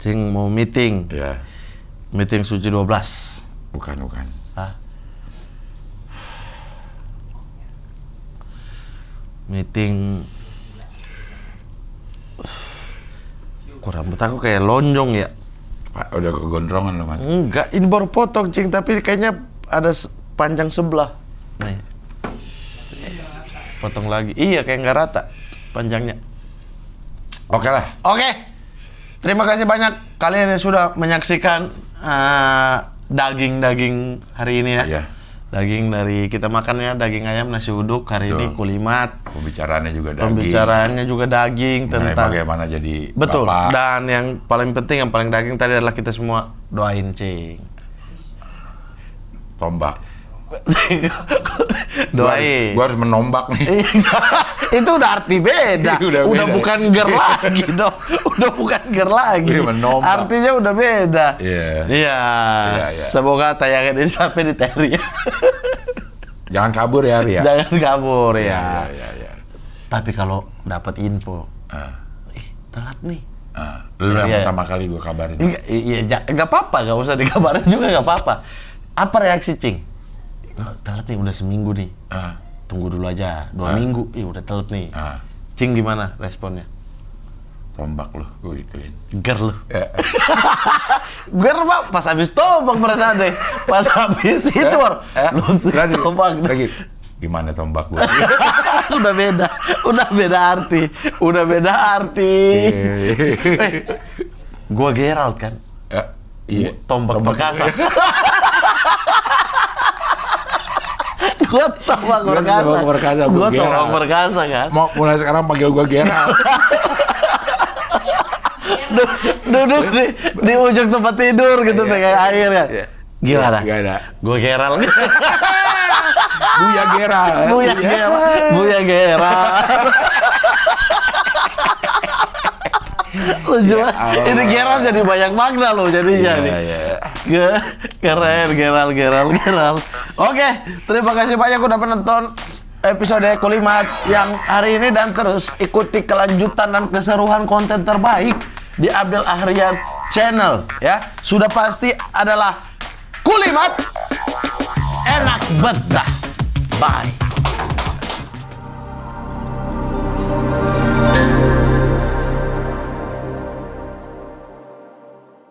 Cing mau meeting. Ya. Meeting suci 12. Bukan. Hah? Meeting. Kok rambut aku kayak lonjong ya? Pak, udah kegondrongan loh, Mas. Enggak, ini baru potong, Cing, tapi kayaknya ada panjang sebelah. Nih. Potong lagi. Iya, kayak nggak rata panjangnya. Oke lah. Oke. Terima kasih banyak kalian yang sudah menyaksikan daging hari ini ya. Iya. Daging dari kita makannya daging ayam nasi uduk hari ini Betul. kulimat. Pembicaraannya juga daging. Pembicaraannya juga daging Mengenai tentang bagaimana jadi betul. bapak. Dan yang paling penting, yang paling daging tadi adalah kita semua doain Cing. Tombak. Doain. Gua harus menombak nih. Itu udah arti beda. Udah beda. bukan ger lagi dong. Udah bukan ger lagi. Iya, menombak. Artinya udah beda. Iya. Iya. Iya. Semoga tayangan ini sampai di Terry. Jangan kabur ya, Ria. Jangan kabur ya. Iya. Tapi kalau dapat info, Ah, telat nih. Lu yang Iya. pertama kali gua kabarin. Nggak apa-apa, nggak usah dikabarin juga nggak apa-apa. Apa reaksi Cing? Telat nih, udah seminggu nih. Ah, Tunggu dulu aja, 2 minggu. Udah telat nih. ah, Cing gimana responnya? tombak lu, gua gituin. Ger lu. Ya. Ger Pak, pas habis tombak merasa deh. Pas habis itu baru Lagi, tombak. lagi. Gimana tombak gua? Udah beda. Udah beda arti. Gua Gerald kan. Ya, iya. Tombak perkasa. Gua tombak Gua perkasa. tombak perkasa, gua Gua Gerald. tombak perkasa kan. Mau mulai sekarang panggil gua Gerald. Duduk di ujung tempat tidur gitu pegang air kan. Iya. Gimana? Gak ada. Gua Gerald. Buya Gerald. Buya Gerald. Lucu banget. Allah. Ini Gerald jadi banyak makna loh jadinya nih. Iya. Keren, Gerald. Oke, terima kasih banyak udah menonton episode Kulimat yang hari ini, dan terus ikuti kelanjutan dan keseruan konten terbaik di Abdel Ahrian Channel ya. Sudah pasti adalah Kulimat enak bedah. Bye.